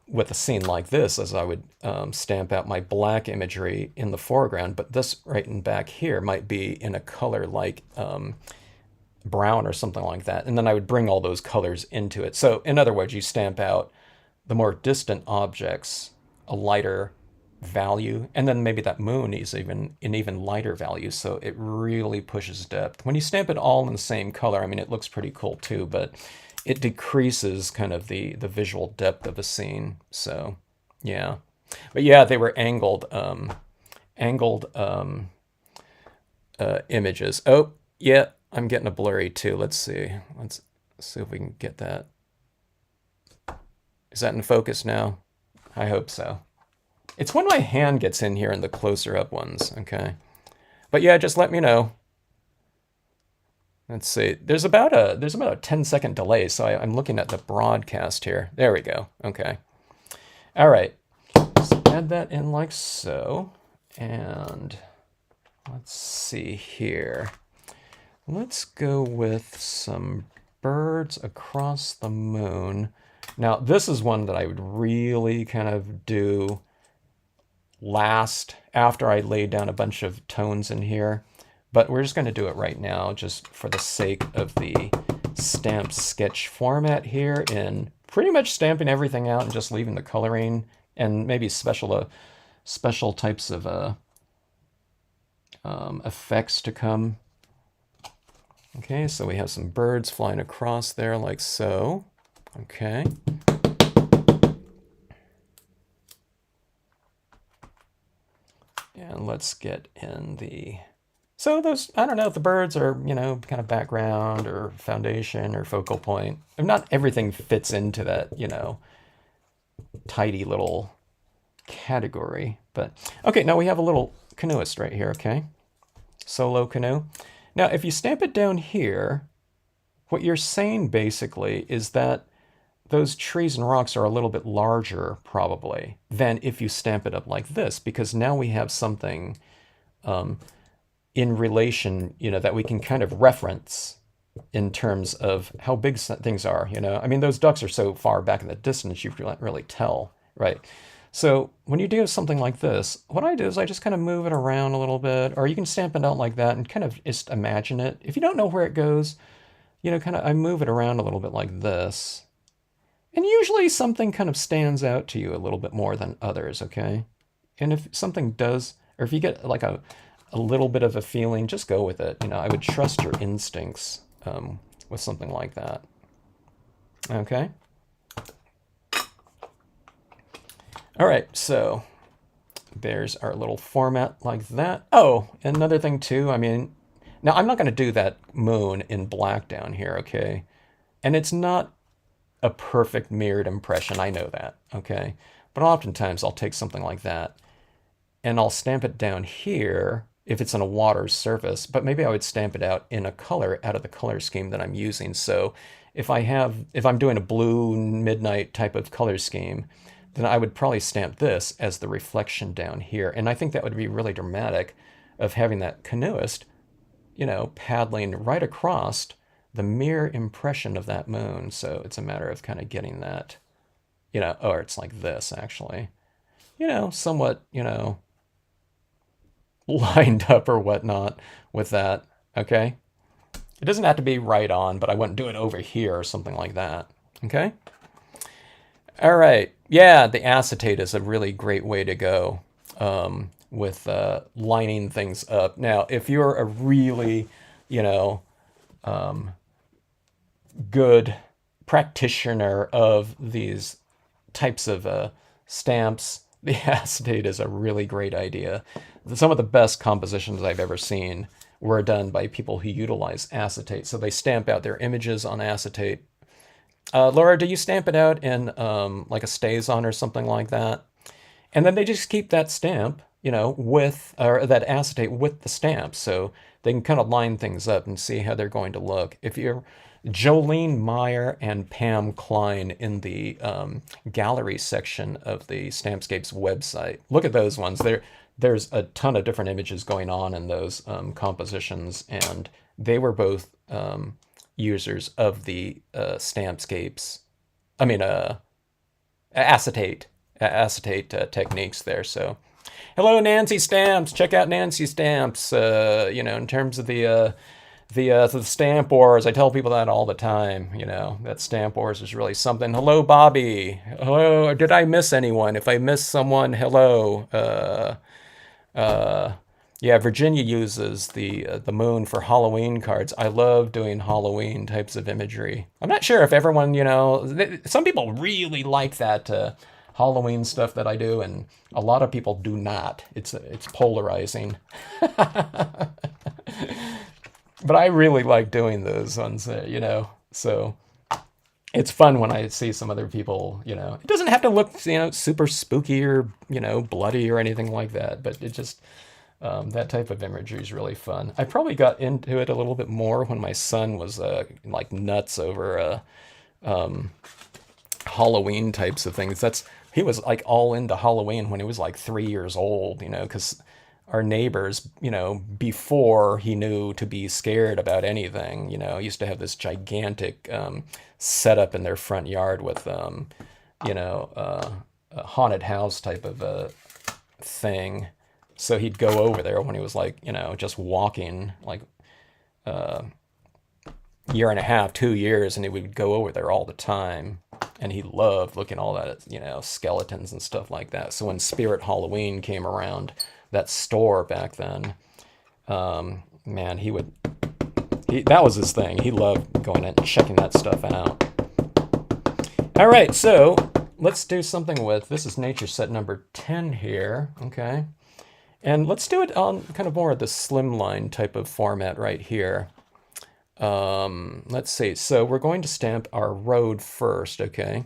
with a scene like this is I would stamp out my black imagery in the foreground, but this right in back here might be in a color like brown or something like that, and then I would bring all those colors into it. So in other words, you stamp out the more distant objects a lighter value, and then maybe that moon is even an even lighter value, so it really pushes depth. When you stamp it all in the same color, I mean, it looks pretty cool too, but it decreases kind of the visual depth of a scene. So yeah, but yeah, they were angled images. Oh yeah, I'm getting a blurry too. Let's see if we can get that. Is that in focus now? I hope so. It's when my hand gets in here in the closer up ones, okay? But yeah, just let me know. Let's see. There's about a 10-second delay, so I'm looking at the broadcast here. There we go. Okay. All right. So add that in like so. And let's see here. Let's go with some birds across the moon. Now, this is one that I would really kind of do last after I lay down a bunch of tones in here. But we're just going to do it right now just for the sake of the stamp sketch format here, in pretty much stamping everything out and just leaving the coloring and maybe special types of effects to come. Okay, so we have some birds flying across there like so. Okay. And let's get in the... So those, I don't know if the birds are, you know, kind of background or foundation or focal point. Not everything fits into that, you know, tidy little category. But, okay, now we have a little canoeist right here, okay? Solo canoe. Now, if you stamp it down here, what you're saying basically is that those trees and rocks are a little bit larger, probably, than if you stamp it up like this, because now we have something in relation, you know, that we can kind of reference in terms of how big things are, you know. I mean, those ducks are so far back in the distance, you can't really tell, right? So when you do something like this, what I do is I just kind of move it around a little bit, or you can stamp it out like that and kind of just imagine it. If you don't know where it goes, you know, kind of, I move it around a little bit like this. And usually something kind of stands out to you a little bit more than others, okay? And if something does, or if you get like a little bit of a feeling, just go with it. You know, I would trust your instincts with something like that. Okay? All right, so there's our little format like that. Oh, another thing too, I mean, now I'm not going to do that moon in black down here, okay? And it's not a perfect mirrored impression, I know that, okay? But oftentimes I'll take something like that and I'll stamp it down here if it's on a water surface, but maybe I would stamp it out in a color out of the color scheme that I'm using. So if I'm doing a blue midnight type of color scheme, then I would probably stamp this as the reflection down here. And I think that would be really dramatic of having that canoeist, you know, paddling right across the mirror impression of that moon. So it's a matter of kind of getting that, you know, or it's like this actually, you know, somewhat, you know, lined up or whatnot with that, okay? It doesn't have to be right on, but I wouldn't do it over here or something like that, okay? All right, yeah, the acetate is a really great way to go with lining things up. Now, if you're a really, you know, good practitioner of these types of stamps, the acetate is a really great idea. Some of the best compositions I've ever seen were done by people who utilize acetate. So they stamp out their images on acetate. Laura, do you stamp it out in like a StazOn or something like that? And then they just keep that stamp, you know, with, or that acetate with the stamp. So they can kind of line things up and see how they're going to look. If you're Jolene Meyer and Pam Klein in the gallery section of the Stampscapes website, look at those ones. There's a ton of different images going on in those compositions, and they were both users of the Stampscapes, I mean, acetate techniques there. So, hello, Nancy Stamps. Check out Nancy Stamps. You know, in terms of the The stamp wars. I tell people that all the time. You know that stamp wars is really something. Hello, Bobby. Hello. Did I miss anyone? If I missed someone, hello. Uh, yeah, Virginia uses the moon for Halloween cards. I love doing Halloween types of imagery. I'm not sure if everyone, you know, some people really like that Halloween stuff that I do, and a lot of people do not. It's polarizing. But I really like doing those ones, you know. So it's fun when I see some other people, you know. It doesn't have to look, you know, super spooky or, you know, bloody or anything like that, but it just that type of imagery is really fun. I probably got into it a little bit more when my son was like nuts over Halloween types of things. He was like all into Halloween when he was like 3 years old, you know, because our neighbors, you know, before he knew to be scared about anything, you know, used to have this gigantic setup in their front yard with, you know, a haunted house type of a thing. So he'd go over there when he was like, you know, just walking like year and a half, 2 years, and he would go over there all the time. And he loved looking all that, you know, skeletons and stuff like that. So when Spirit Halloween came around, that store back then, man, that was his thing. He loved going in and checking that stuff out. All right, so let's do something with, this is nature set number 10 here, okay? And let's do it on kind of more of the slimline type of format right here. Let's see. So we're going to stamp our road first, okay?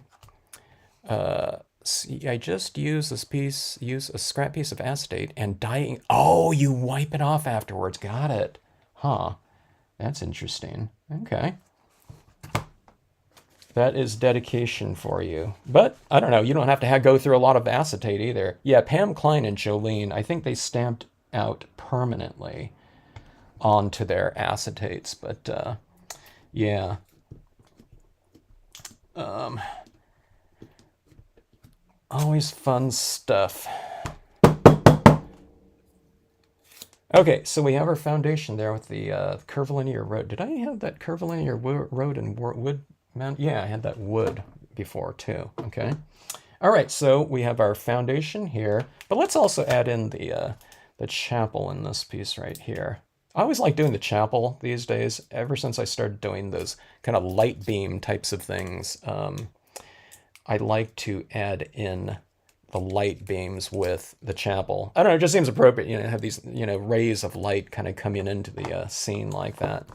See, I just use a scrap piece of acetate and dyeing. Oh, you wipe it off afterwards. Got it. Huh. That's interesting. Okay. That is dedication for you. But, I don't know, you don't have to go through a lot of acetate either. Yeah, Pam Klein and Jolene, I think they stamped out permanently onto their acetates. But, yeah. Always fun stuff. Okay, so we have our foundation there with the curvilinear road. Did I have that curvilinear road and wood mount? Yeah, I had that wood before too. Okay. All right, so we have our foundation here, but let's also add in the chapel in this piece right here. I always like doing the chapel these days. Ever since I started doing those kind of light beam types of things, I like to add in the light beams with the chapel. I don't know, it just seems appropriate, you know, have these, you know, rays of light kind of coming into the scene like that.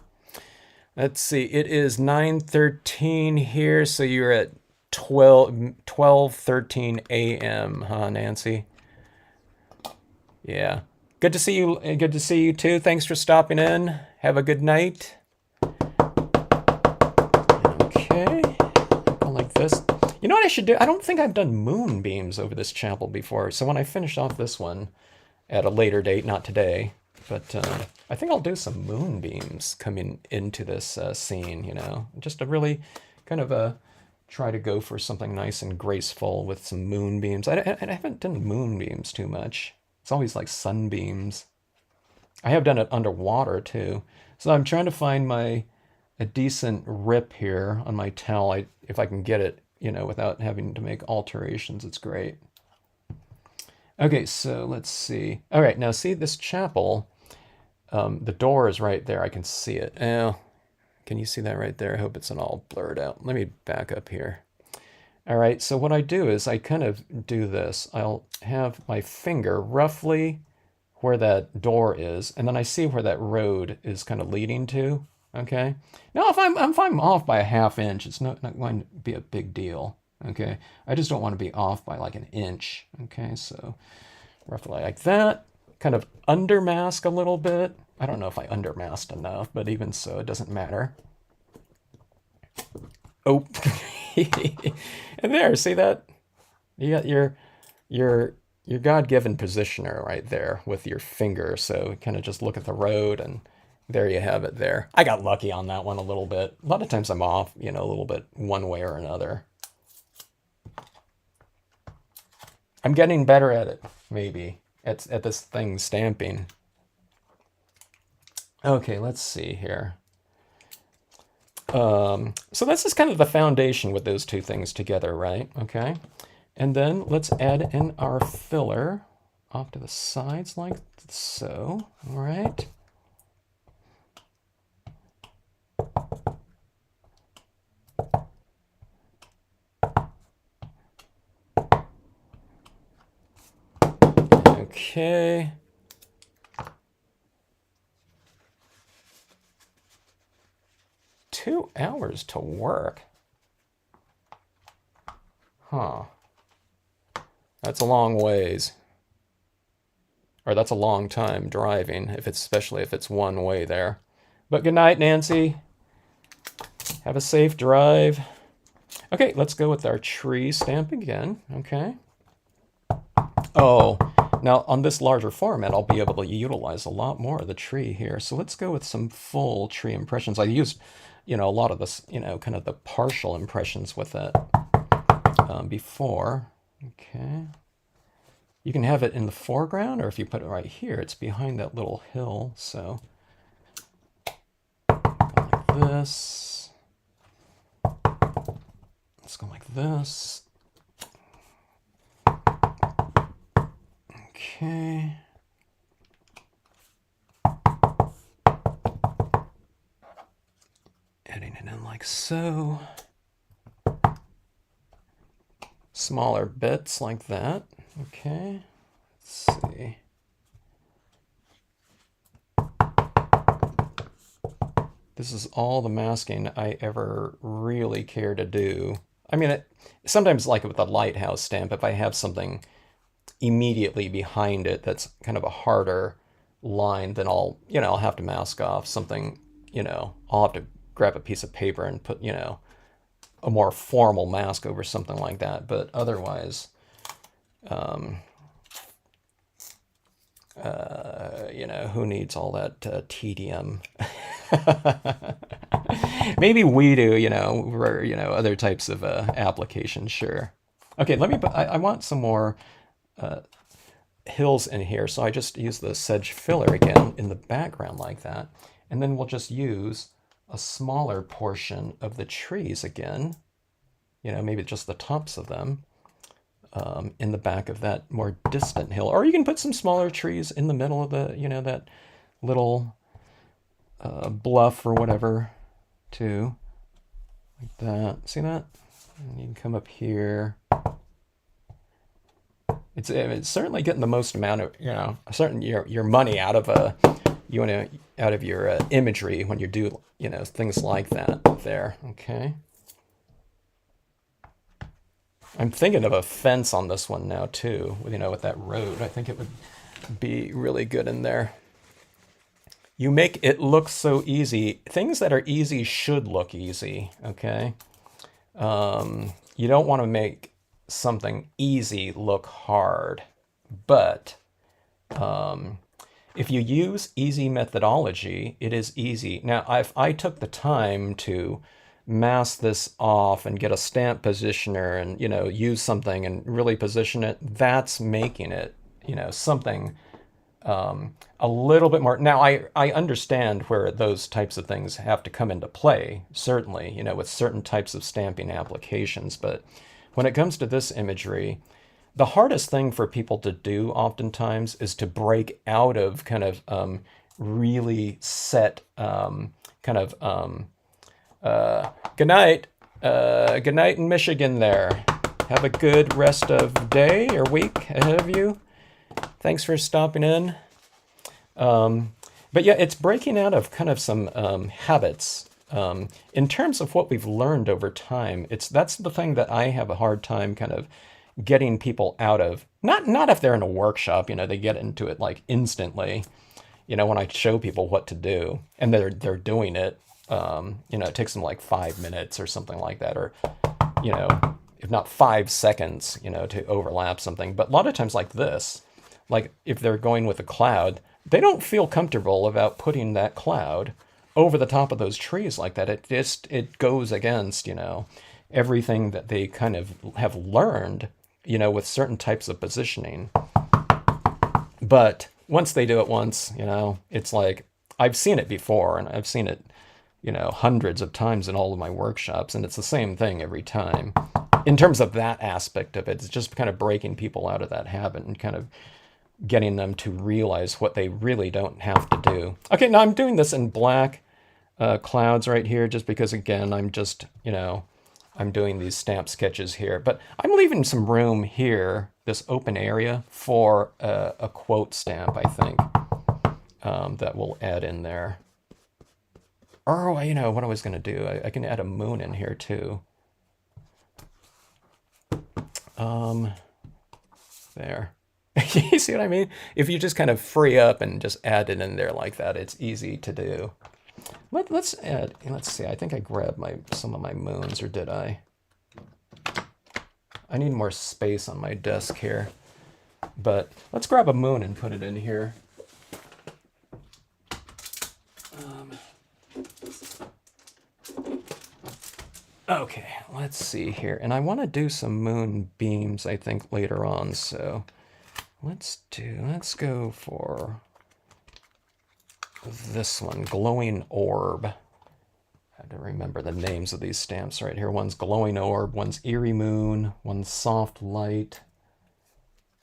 Let's see, it is 9:13 here, so you're at 12:13 a.m., huh, Nancy? Yeah. Good to see you. Good to see you too. Thanks for stopping in. Have a good night. Okay. Go like this. You know what I should do? I don't think I've done moonbeams over this chapel before. So when I finish off this one at a later date, not today, but I think I'll do some moonbeams coming into this scene, you know, just to really kind of try to go for something nice and graceful with some moonbeams. I haven't done moonbeams too much. It's always like sunbeams. I have done it underwater too. So I'm trying to find a decent rip here on my towel. If I can get it, you know, without having to make alterations, it's great. Okay, so let's see. All right, now see this chapel, the door is right there. I can see it. Oh, can you see that right there? I hope it's not all blurred out. Let me back up here. All right, so what I do is I kind of do this. I'll have my finger roughly where that door is, and then I see where that road is kind of leading to. Okay. Now, if I'm off by a ½ inch, it's not going to be a big deal. Okay. I just don't want to be off by like an inch. Okay. So roughly like that. Kind of undermask a little bit. I don't know if I undermasked enough, but even so, it doesn't matter. Oh. And there, see that? You got your God-given positioner right there with your finger. So kind of just look at the road, and there you have it there. I got lucky on that one a little bit. A lot of times I'm off, you know, a little bit one way or another. I'm getting better at it, maybe, at this thing stamping. Okay, let's see here. So this is kind of the foundation with those two things together, right? Okay. And then let's add in our filler off to the sides like so. All right. Okay. Two hours to work. Huh. That's a long ways. Or that's a long time driving, especially if it's one way there. But good night, Nancy. Have a safe drive. Okay, let's go with our tree stamp again. Okay. Oh, now on this larger format, I'll be able to utilize a lot more of the tree here. So let's go with some full tree impressions. I used, a lot of this, kind of the partial impressions with it before. Okay. You can have it in the foreground, or if you put it right here, it's behind that little hill. So go like this. Let's go like this. Okay. Adding it in like so. Smaller bits like that. Okay. Let's see. This is all the masking I ever really care to do. I mean, sometimes like with the lighthouse stamp, if I have something immediately behind it that's kind of a harder line, then I'll have to mask off something, I'll have to grab a piece of paper and put, a more formal mask over something like that. But otherwise, who needs all that tedium? Maybe we do, for, other types of applications, sure. Okay, let me put, I want some more hills in here, so I just use the sedge filler again in the background like that. And then we'll just use a smaller portion of the trees again, maybe just the tops of them, in the back of that more distant hill. Or you can put some smaller trees in the middle of the, that little bluff or whatever, too. Like that. See that? And you can come up here. It's certainly getting the most amount of, your money out of out of your imagery when you do, things like that there. Okay. I'm thinking of a fence on this one now too, with that road. I think it would be really good in there. You make it look so easy. Things that are easy should look easy, okay? You don't want to make something easy look hard, but if you use easy methodology, it is easy. Now, if I took the time to mask this off and get a stamp positioner and, use something and really position it, that's making it, something a little bit more. Now, I understand where those types of things have to come into play, certainly, with certain types of stamping applications. But when it comes to this imagery, the hardest thing for people to do oftentimes is to break out of kind of really set good night. Good night in Michigan there. Have a good rest of day or week ahead of you. Thanks for stopping in. But yeah, it's breaking out of kind of some habits. In terms of what we've learned over time, that's the thing that I have a hard time kind of getting people out of. Not if they're in a workshop, they get into it like instantly. When I show people what to do and they're doing it, it takes them like 5 minutes or something like that, or if not 5 seconds, to overlap something. But a lot of times like this, like if they're going with a cloud, they don't feel comfortable about putting that cloud over the top of those trees like that. It goes against, everything that they kind of have learned, with certain types of positioning. But once they do it once, it's like, I've seen it before, and I've seen it, hundreds of times in all of my workshops, and it's the same thing every time. In terms of that aspect of it, it's just kind of breaking people out of that habit and kind of getting them to realize what they really don't have to do. Okay, now I'm doing this in black clouds right here just because, again, I'm just, I'm doing these stamp sketches here. But I'm leaving some room here, this open area, for a quote stamp, I think, that we'll add in there. Or, what I was going to do, I can add a moon in here too. There. You see what I mean? If you just kind of free up and just add it in there like that, it's easy to do. Let's add, let's see, I think I grabbed some of my moons, or did I? I need more space on my desk here. But let's grab a moon and put it in here. Okay, let's see here. And I want to do some moon beams, I think, later on. So let's go for this one, Glowing Orb. I have to remember the names of these stamps right here. One's Glowing Orb, one's Eerie Moon, one's Soft Light.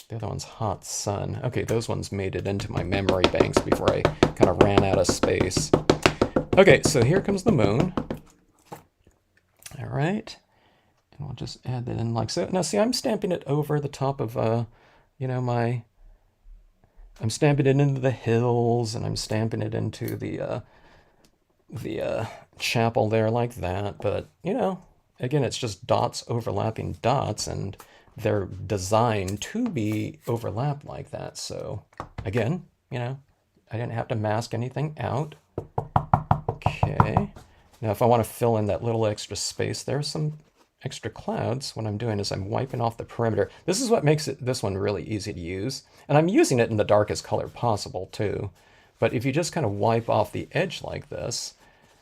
The other one's Hot Sun. Okay, those ones made it into my memory banks before I kind of ran out of space. Okay, so here comes the moon. All right, and we'll just add that in like so. Now, see, I'm stamping it over the top of, I'm stamping it into the hills, and I'm stamping it into the chapel there like that. But, again, it's just dots overlapping dots, and they're designed to be overlapped like that. So, again, I didn't have to mask anything out. Okay. Now, if I want to fill in that little extra space, there's some extra clouds. What I'm doing is I'm wiping off the perimeter. This is what makes this one really easy to use. And I'm using it in the darkest color possible, too. But if you just kind of wipe off the edge like this,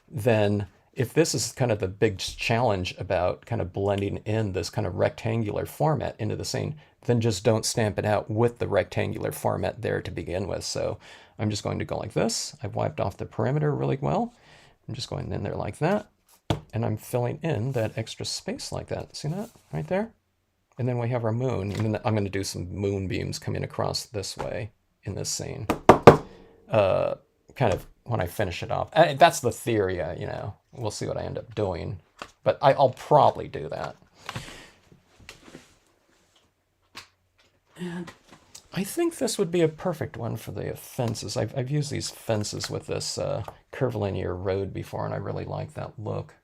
then if this is kind of the big challenge about kind of blending in this kind of rectangular format into the scene, then just don't stamp it out with the rectangular format there to begin with. So I'm just going to go like this. I've wiped off the perimeter really well. I'm just going in there like that, and I'm filling in that extra space like that. See that right there? And then we have our moon, and then I'm going to do some moonbeams coming across this way in this scene. Kind of when I finish it off. That's the theory, We'll see what I end up doing, but I'll probably do that. And I think this would be a perfect one for the fences. I've used these fences with this curvilinear road before, and I really like that look.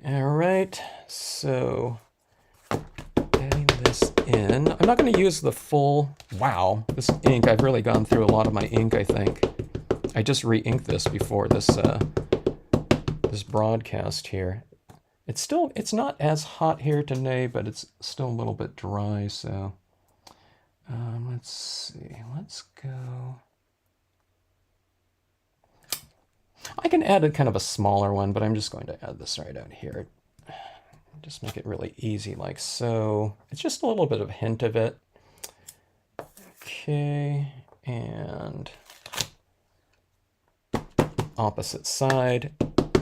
All right, so adding this in. I'm not going to use the full, wow, this ink, I've really gone through a lot of my ink, I think. I just re-inked this before this, this broadcast here. It's not as hot here today, but it's still a little bit dry, so let's see, let's go. I can add a kind of a smaller one, but I'm just going to add this right out here. Just make it really easy like so. It's just a little bit of a hint of it. Okay, and opposite side.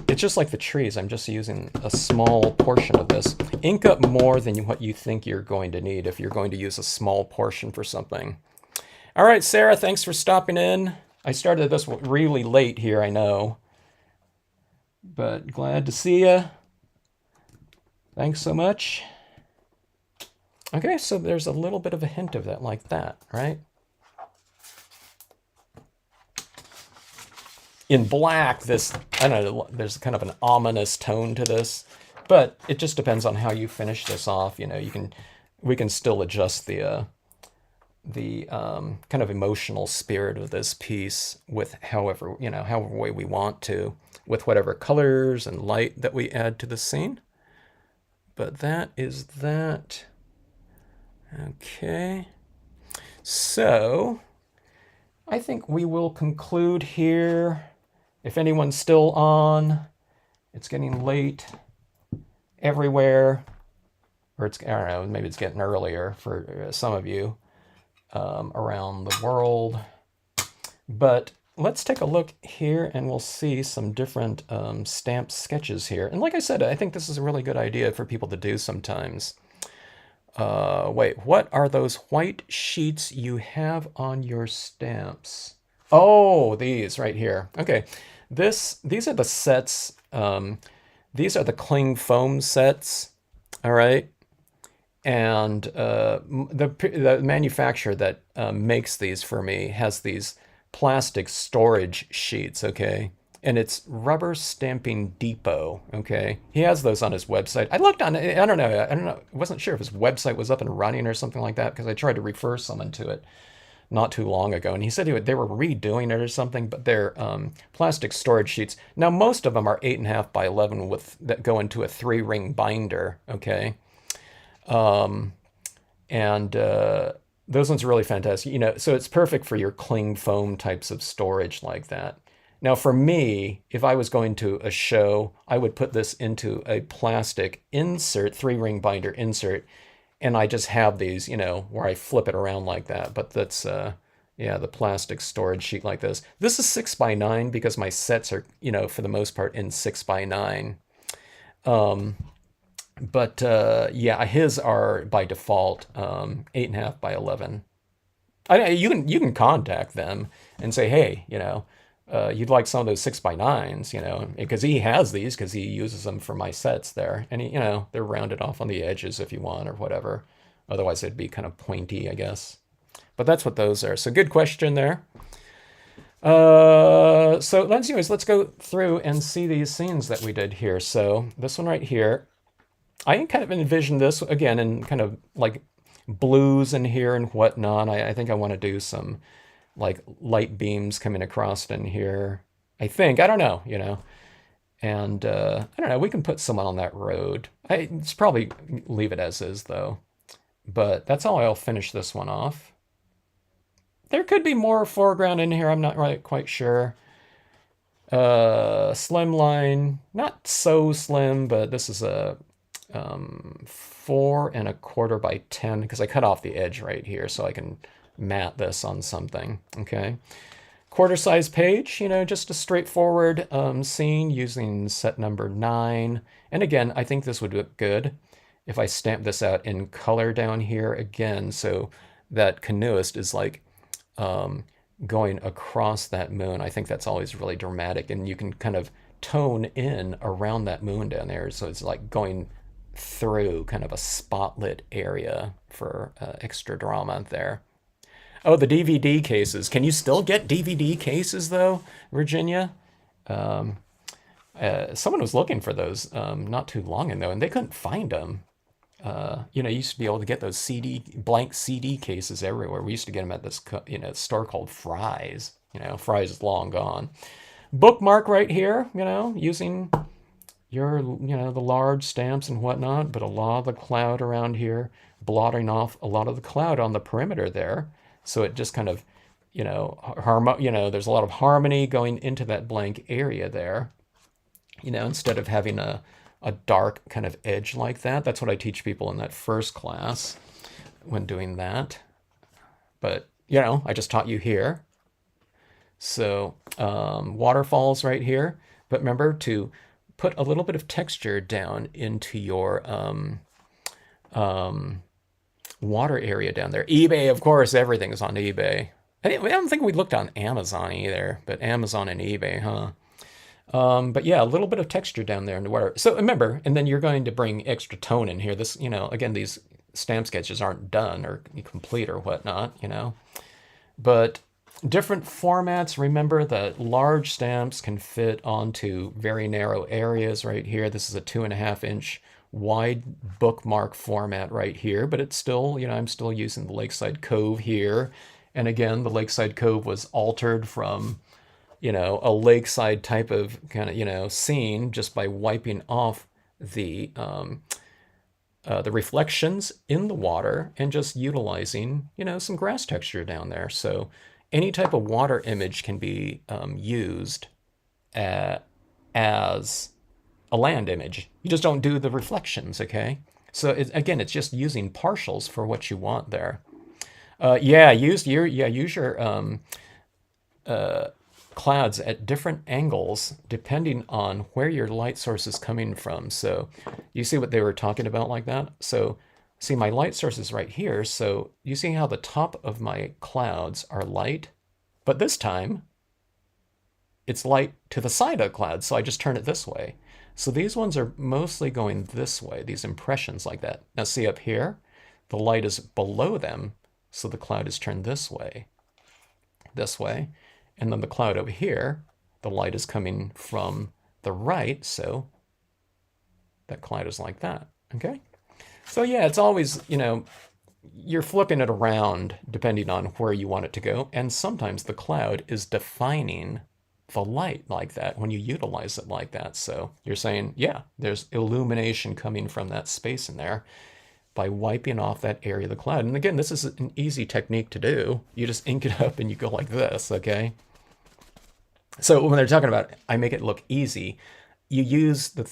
It's just like the trees. I'm just using a small portion of this. Ink up more than what you think you're going to need if you're going to use a small portion for something. All right, Sarah, thanks for stopping in. I started this really late here, I know. But glad to see you. Thanks so much. Okay, so there's a little bit of a hint of that like that, right? In black, I don't know, there's kind of an ominous tone to this, but it just depends on how you finish this off. We can still adjust the kind of emotional spirit of this piece with however way we want to, with whatever colors and light that we add to the scene. But that is that. Okay. So I think we will conclude here. If anyone's still on, it's getting late everywhere, or I don't know, maybe it's getting earlier for some of you around the world. But let's take a look here and we'll see some different stamp sketches here. And like I said, I think this is a really good idea for people to do sometimes. Wait, what are those white sheets you have on your stamps? Oh, these right here. Okay, these are the sets. These are the cling foam sets. All right, and the manufacturer that makes these for me has these plastic storage sheets. Okay, and it's Rubber Stamping Depot. Okay, he has those on his website. I looked on it. I don't know. I don't know. I wasn't sure if his website was up and running or something like that because I tried to refer someone to it not too long ago, and he said they were redoing it or something. But they're plastic storage sheets. Now most of them are 8.5 by 11 with that go into a 3-ring binder. Okay, and those ones are really fantastic. So it's perfect for your cling foam types of storage like that. Now, for me, if I was going to a show, I would put this into a plastic insert, 3-ring binder insert, and I just have these, where I flip it around like that. But that's, yeah, the plastic storage sheet like this. This is 6 by 9 because my sets are, for the most part in 6 by 9. But yeah, his are by default 8.5 by 11. You can contact them and say, hey, you'd like some of those 6 by 9s, because he has these because he uses them for my sets there, and they're rounded off on the edges if you want or whatever. Otherwise, they'd be kind of pointy, I guess. But that's what those are. So good question there. So anyways, let's go through and see these scenes that we did here. So this one right here. I kind of envision this again in kind of like blues in here and whatnot. I think I want to do some like light beams coming across in here. I think, I don't know, and I don't know, we can put someone on that road. It's probably leave it as is though, but that's how I'll finish this one off. There could be more foreground in here. I'm not really quite sure. Slim line, not so slim, but this is a 4.25 by 10 because I cut off the edge right here so I can mat this on something. Okay, quarter size page, just a straightforward scene using set number 9. And again, I think this would look good if I stamp this out in color down here again, so that canoeist is like going across that moon. I think that's always really dramatic, and you can kind of tone in around that moon down there, so it's like going through kind of a spotlit area for extra drama there. Oh, the DVD cases. Can you still get DVD cases though, Virginia? Someone was looking for those not too long ago, and they couldn't find them. You used to be able to get those blank CD cases everywhere. We used to get them at this store called Fry's. Fry's is long gone. Bookmark right here. Using your the large stamps and whatnot, but a lot of the cloud around here, blotting off a lot of the cloud on the perimeter there. So it just kind of, there's a lot of harmony going into that blank area there. Instead of having a dark kind of edge like that. That's what I teach people in that first class when doing that. But, I just taught you here. So waterfalls right here. But remember to put a little bit of texture down into your water area down there. eBay, of course, everything is on eBay. I don't think we looked on Amazon either, but Amazon and eBay, huh? But yeah, a little bit of texture down there in the water. So remember, and then you're going to bring extra tone in here. This, again, these stamp sketches aren't done or complete or whatnot, But different formats. Remember that large stamps can fit onto very narrow areas right here. This is a 2.5-inch wide bookmark format right here, but it's still, I'm still using the Lakeside Cove here. And again, the Lakeside Cove was altered from, a lakeside type of kind of, scene just by wiping off the reflections in the water and just utilizing, some grass texture down there. So any type of water image can be used as a land image. You just don't do the reflections, okay? So again, it's just using partials for what you want there. Yeah, use your clouds at different angles depending on where your light source is coming from. So you see what they were talking about like that? So see, my light source is right here. So you see how the top of my clouds are light, but this time it's light to the side of the cloud. So I just turn it this way. So these ones are mostly going this way, these impressions like that. Now see up here, the light is below them. So the cloud is turned this way. And then the cloud over here, the light is coming from the right, so that cloud is like that, okay? So yeah, it's always, you're flipping it around depending on where you want it to go, and sometimes the cloud is defining the light like that when you utilize it like that. So you're saying, yeah, there's illumination coming from that space in there by wiping off that area of the cloud. And again, this is an easy technique to do. You just ink it up and you go like this, okay? So when they're talking about, I make it look easy, you use the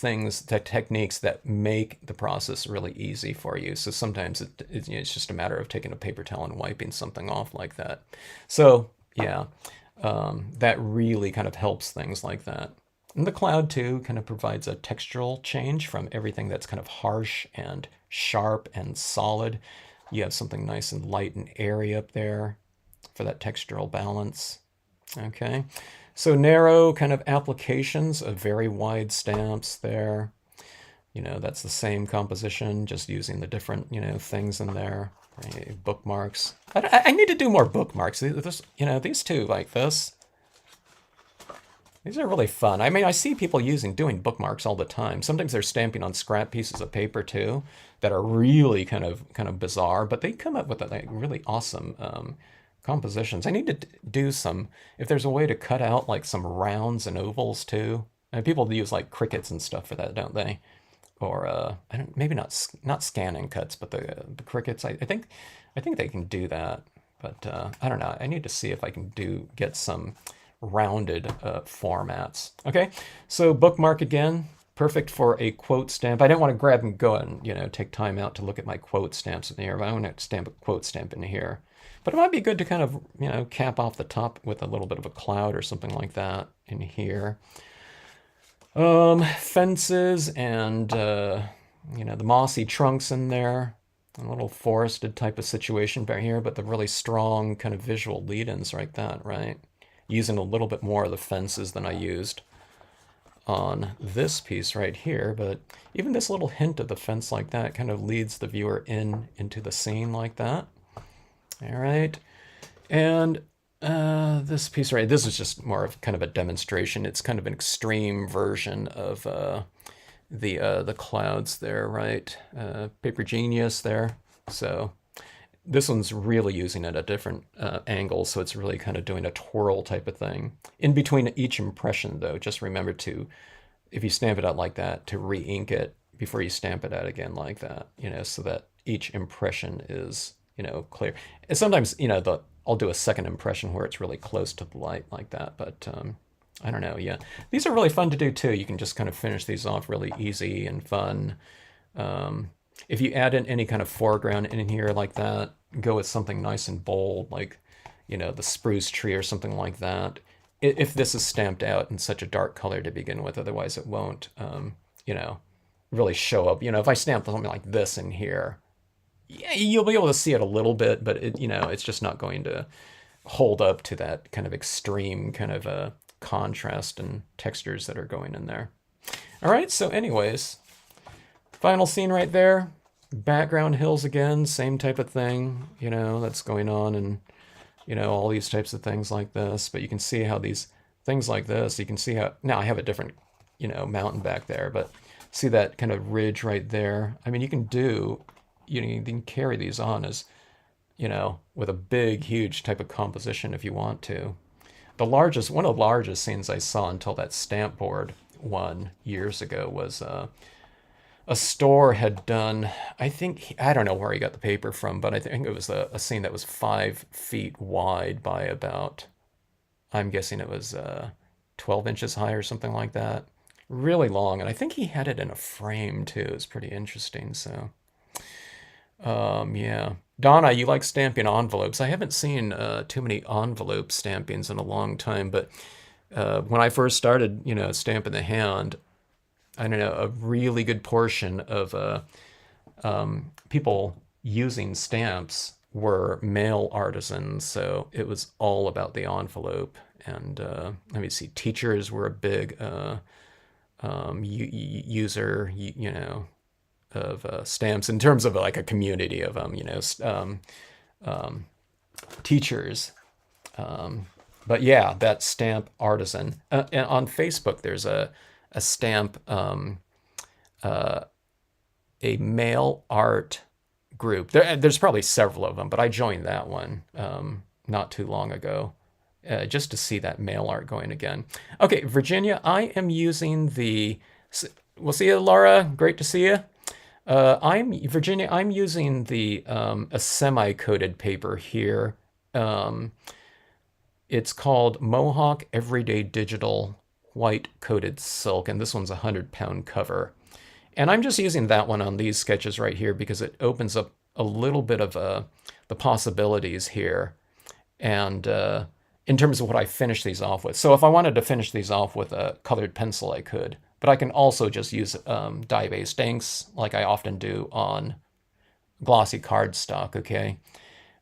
techniques that make the process really easy for you. So sometimes it's just a matter of taking a paper towel and wiping something off like that. So yeah, that really kind of helps things like that. And the cloud too kind of provides a textural change from everything that's kind of harsh and sharp and solid. You have something nice and light and airy up there for that textural balance. Okay, so narrow kind of applications of very wide stamps there. That's the same composition, just using the different, things in there. Right? Bookmarks. I need to do more bookmarks. These two like this. These are really fun. I mean, I see people doing bookmarks all the time. Sometimes they're stamping on scrap pieces of paper too, that are really kind of bizarre, but they come up with like really awesome compositions. I need to do some, if there's a way to cut out like some rounds and ovals too. And people use like crickets and stuff for that, don't they? Or I don't, maybe not scanning cuts, but the crickets. I think they can do that, but I don't know. I need to see if I can get some rounded formats. Okay, so bookmark again, perfect for a quote stamp. I don't want to grab and go and take time out to look at my quote stamps in here, but I want to stamp a quote stamp in here. But it might be good to kind of cap off the top with a little bit of a cloud or something like that in here. Fences and the mossy trunks in there. A little forested type of situation back here, but the really strong kind of visual lead-ins like that, right? Using a little bit more of the fences than I used on this piece right here, but even this little hint of the fence like that kind of leads the viewer into the scene like that. All right, and this piece right, this is just more of kind of a demonstration. It's kind of an extreme version of the clouds there, right? Paper Genius there. So this one's really using it at different angles, so it's really kind of doing a twirl type of thing. In between each impression, though, just remember to, if you stamp it out like that, to re-ink it before you stamp it out again like that, so that each impression is, clear. And sometimes, I'll do a second impression where it's really close to the light like that, but I don't know, yeah. These are really fun to do, too. You can just kind of finish these off really easy and fun. If you add in any kind of foreground in here like that, go with something nice and bold, like, the spruce tree or something like that. If this is stamped out in such a dark color to begin with, otherwise it won't, really show up. If I stamp something like this in here, yeah, you'll be able to see it a little bit, but it's just not going to hold up to that kind of extreme kind of contrast and textures that are going in there. All right, so anyways, final scene right there. Background hills again, same type of thing, that's going on, and all these types of things like this. But you can see how these things like this, you can see how, now I have a different, mountain back there, but see that kind of ridge right there? I mean, you can carry these on as, with a big, huge type of composition if you want to. One of the largest scenes I saw until that stamp board one years ago was a store had done, I don't know where he got the paper from, but I think it was a scene that was 5 feet wide by about, I'm guessing it was 12 inches high or something like that. Really long, and I think he had it in a frame too. It was pretty interesting, so. Yeah. Donna, you like stamping envelopes. I haven't seen too many envelope stampings in a long time, but when I first started, Stamp in the Hand, I don't know, a really good portion of people using stamps were male artisans, so it was all about the envelope. And let me see, teachers were a big user, of stamps in terms of like a community of teachers. But yeah, that stamp artisan. And on Facebook, there's a stamp, a mail art group. There's probably several of them, but I joined that one not too long ago. Just to see that mail art going again. Okay, Virginia, I am using the. We'll see you, Laura. Great to see you. Virginia. I'm using the a semi-coated paper here. It's called Mohawk Everyday Digital White Coated Silk, and this one's a 100-pound cover. And I'm just using that one on these sketches right here because it opens up a little bit of the possibilities here. And in terms of what I finish these off with. So if I wanted to finish these off with a colored pencil, I could. But I can also just use dye-based inks like I often do on glossy cardstock, okay?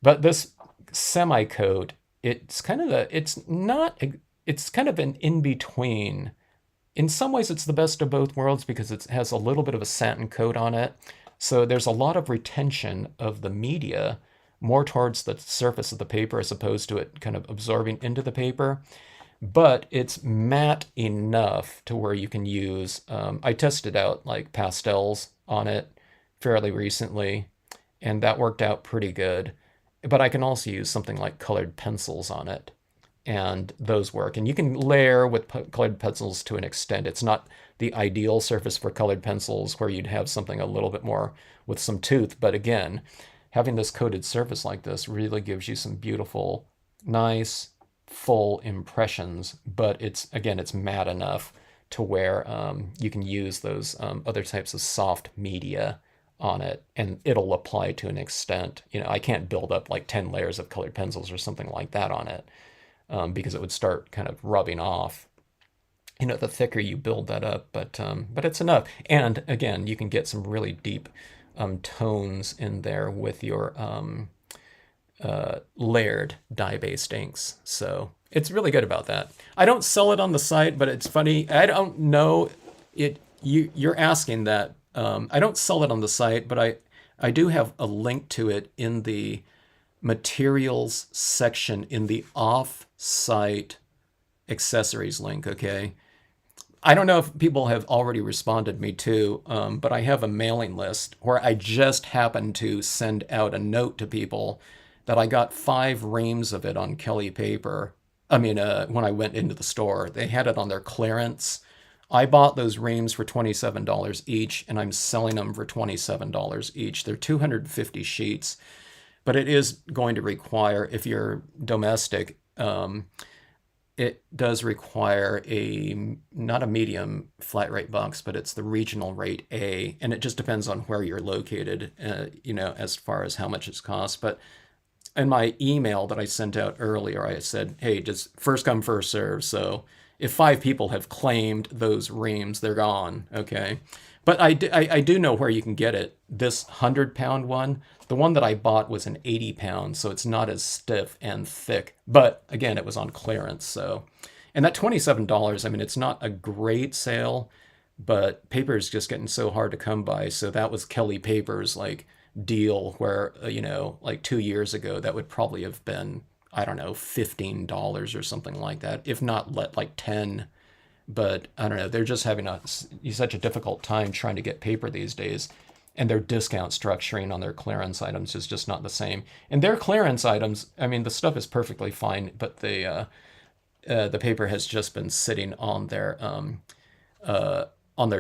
But this semi-coat, it's kind of an in-between. In some ways, it's the best of both worlds because it has a little bit of a satin coat on it. So there's a lot of retention of the media more towards the surface of the paper as opposed to it kind of absorbing into the paper. But it's matte enough to where you can use, I tested out like pastels on it fairly recently, and that worked out pretty good. But I can also use something like colored pencils on it, and those work. And you can layer with colored pencils to an extent. It's not the ideal surface for colored pencils where you'd have something a little bit more with some tooth. But again, having this coated surface like this really gives you some beautiful, nice, full impressions. But it's matte enough to where you can use those other types of soft media on it, and it'll apply to an extent. I can't build up like 10 layers of colored pencils or something like that on it because it would start kind of rubbing off. The thicker you build that up, but it's enough. And again, you can get some really deep tones in there with your layered dye-based inks. So it's really good about that. I don't sell it on the site, but it's funny. I don't know it. You're asking that. I don't sell it on the site, but I do have a link to it in the materials section in the off-site accessories link, okay? I don't know if people have already responded me too, but I have a mailing list where I just happened to send out a note to people that I got 5 reams of it on Kelly paper. I mean, when I went into the store, they had it on their clearance. I bought those reams for $27 each, and I'm selling them for $27 each. They're 250 sheets, but it is going to require, if you're domestic, it does require not a medium flat rate box, but it's the regional rate A, and it just depends on where you're located, as far as how much it costs. But in my email that I sent out earlier, I said, hey, just first come, first serve. So if 5 people have claimed those reams, they're gone, okay? But I do know where you can get it. This 100-pound one, the one that I bought was an 80-pound, so it's not as stiff and thick. But again, it was on clearance, so. And that $27, I mean, it's not a great sale, but paper is just getting so hard to come by. So that was Kelly Paper's like deal where, like 2 years ago, that would probably have been, I don't know, $15 or something like that, if not like 10. But I don't know, they're just having such a difficult time trying to get paper these days, and their discount structuring on their clearance items is just not the same. And their clearance items, I mean, the stuff is perfectly fine, but the paper has just been sitting on their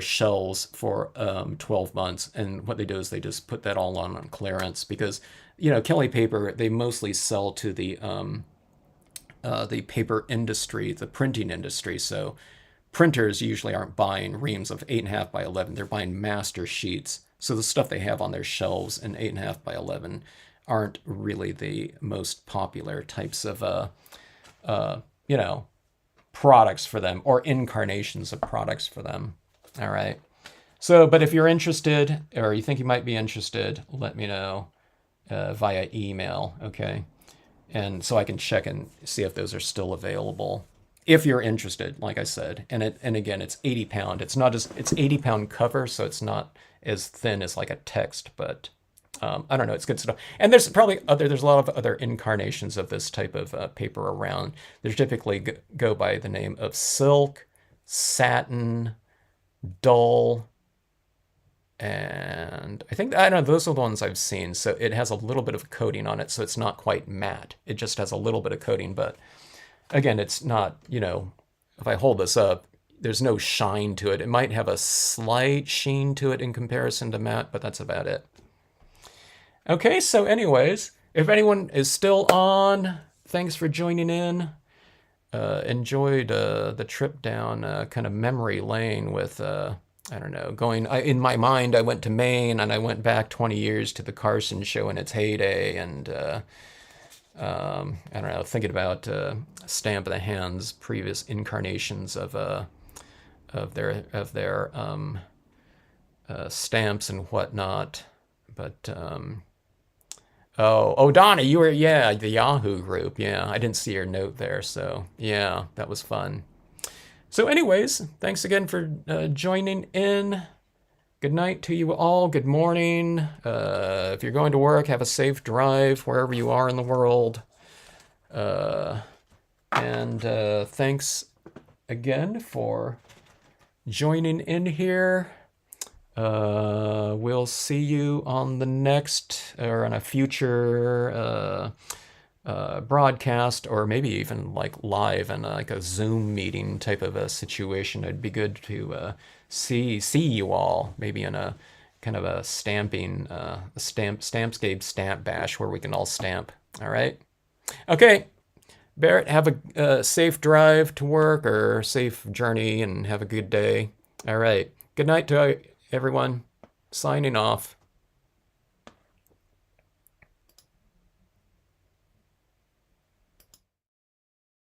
shelves for 12 months. And what they do is they just put that all on clearance because, Kelly Paper, they mostly sell to the paper industry, the printing industry. So printers usually aren't buying reams of 8.5 by 11. They're buying master sheets. So the stuff they have on their shelves in 8.5 by 11 aren't really the most popular types of, products for them or incarnations of products for them. All right. So, but if you're interested or you think you might be interested, let me know via email, okay? And so I can check and see if those are still available. If you're interested, like I said, and again, it's 80 pound. It's 80 pound cover, so it's not as thin as like a text, but I don't know, it's good stuff. And there's a lot of other incarnations of this type of paper around. They typically go by the name of silk, satin, dull, and I don't know, those are the ones I've seen. So it has a little bit of coating on it, so it's not quite matte. It just has a little bit of coating, but again, it's not, if I hold this up, there's no shine to it. It might have a slight sheen to it in comparison to matte, but that's about it. Okay, so anyways, if anyone is still on, thanks for joining in. Enjoyed the trip down kind of memory lane with I don't know, in my mind, I went to Maine and I went back 20 years to the Carson show in its heyday, and I don't know, thinking about Stamp of the Hand's previous incarnations of their stamps and whatnot. But Donna, you were, the Yahoo group. Yeah, I didn't see your note there, so yeah, that was fun. So anyways, thanks again for joining in. Good night to you all. Good morning. If you're going to work, have a safe drive wherever you are in the world. And thanks again for joining in here. We'll see you on the next or on a future broadcast, or maybe even like live in like a Zoom meeting type of a situation. It'd be good to see you all maybe in a kind of a stamping Stampscape stamp bash where we can all stamp. All right. Okay. Barrett, have a safe drive to work or safe journey, and have a good day. All right. Good night to everyone. Signing off.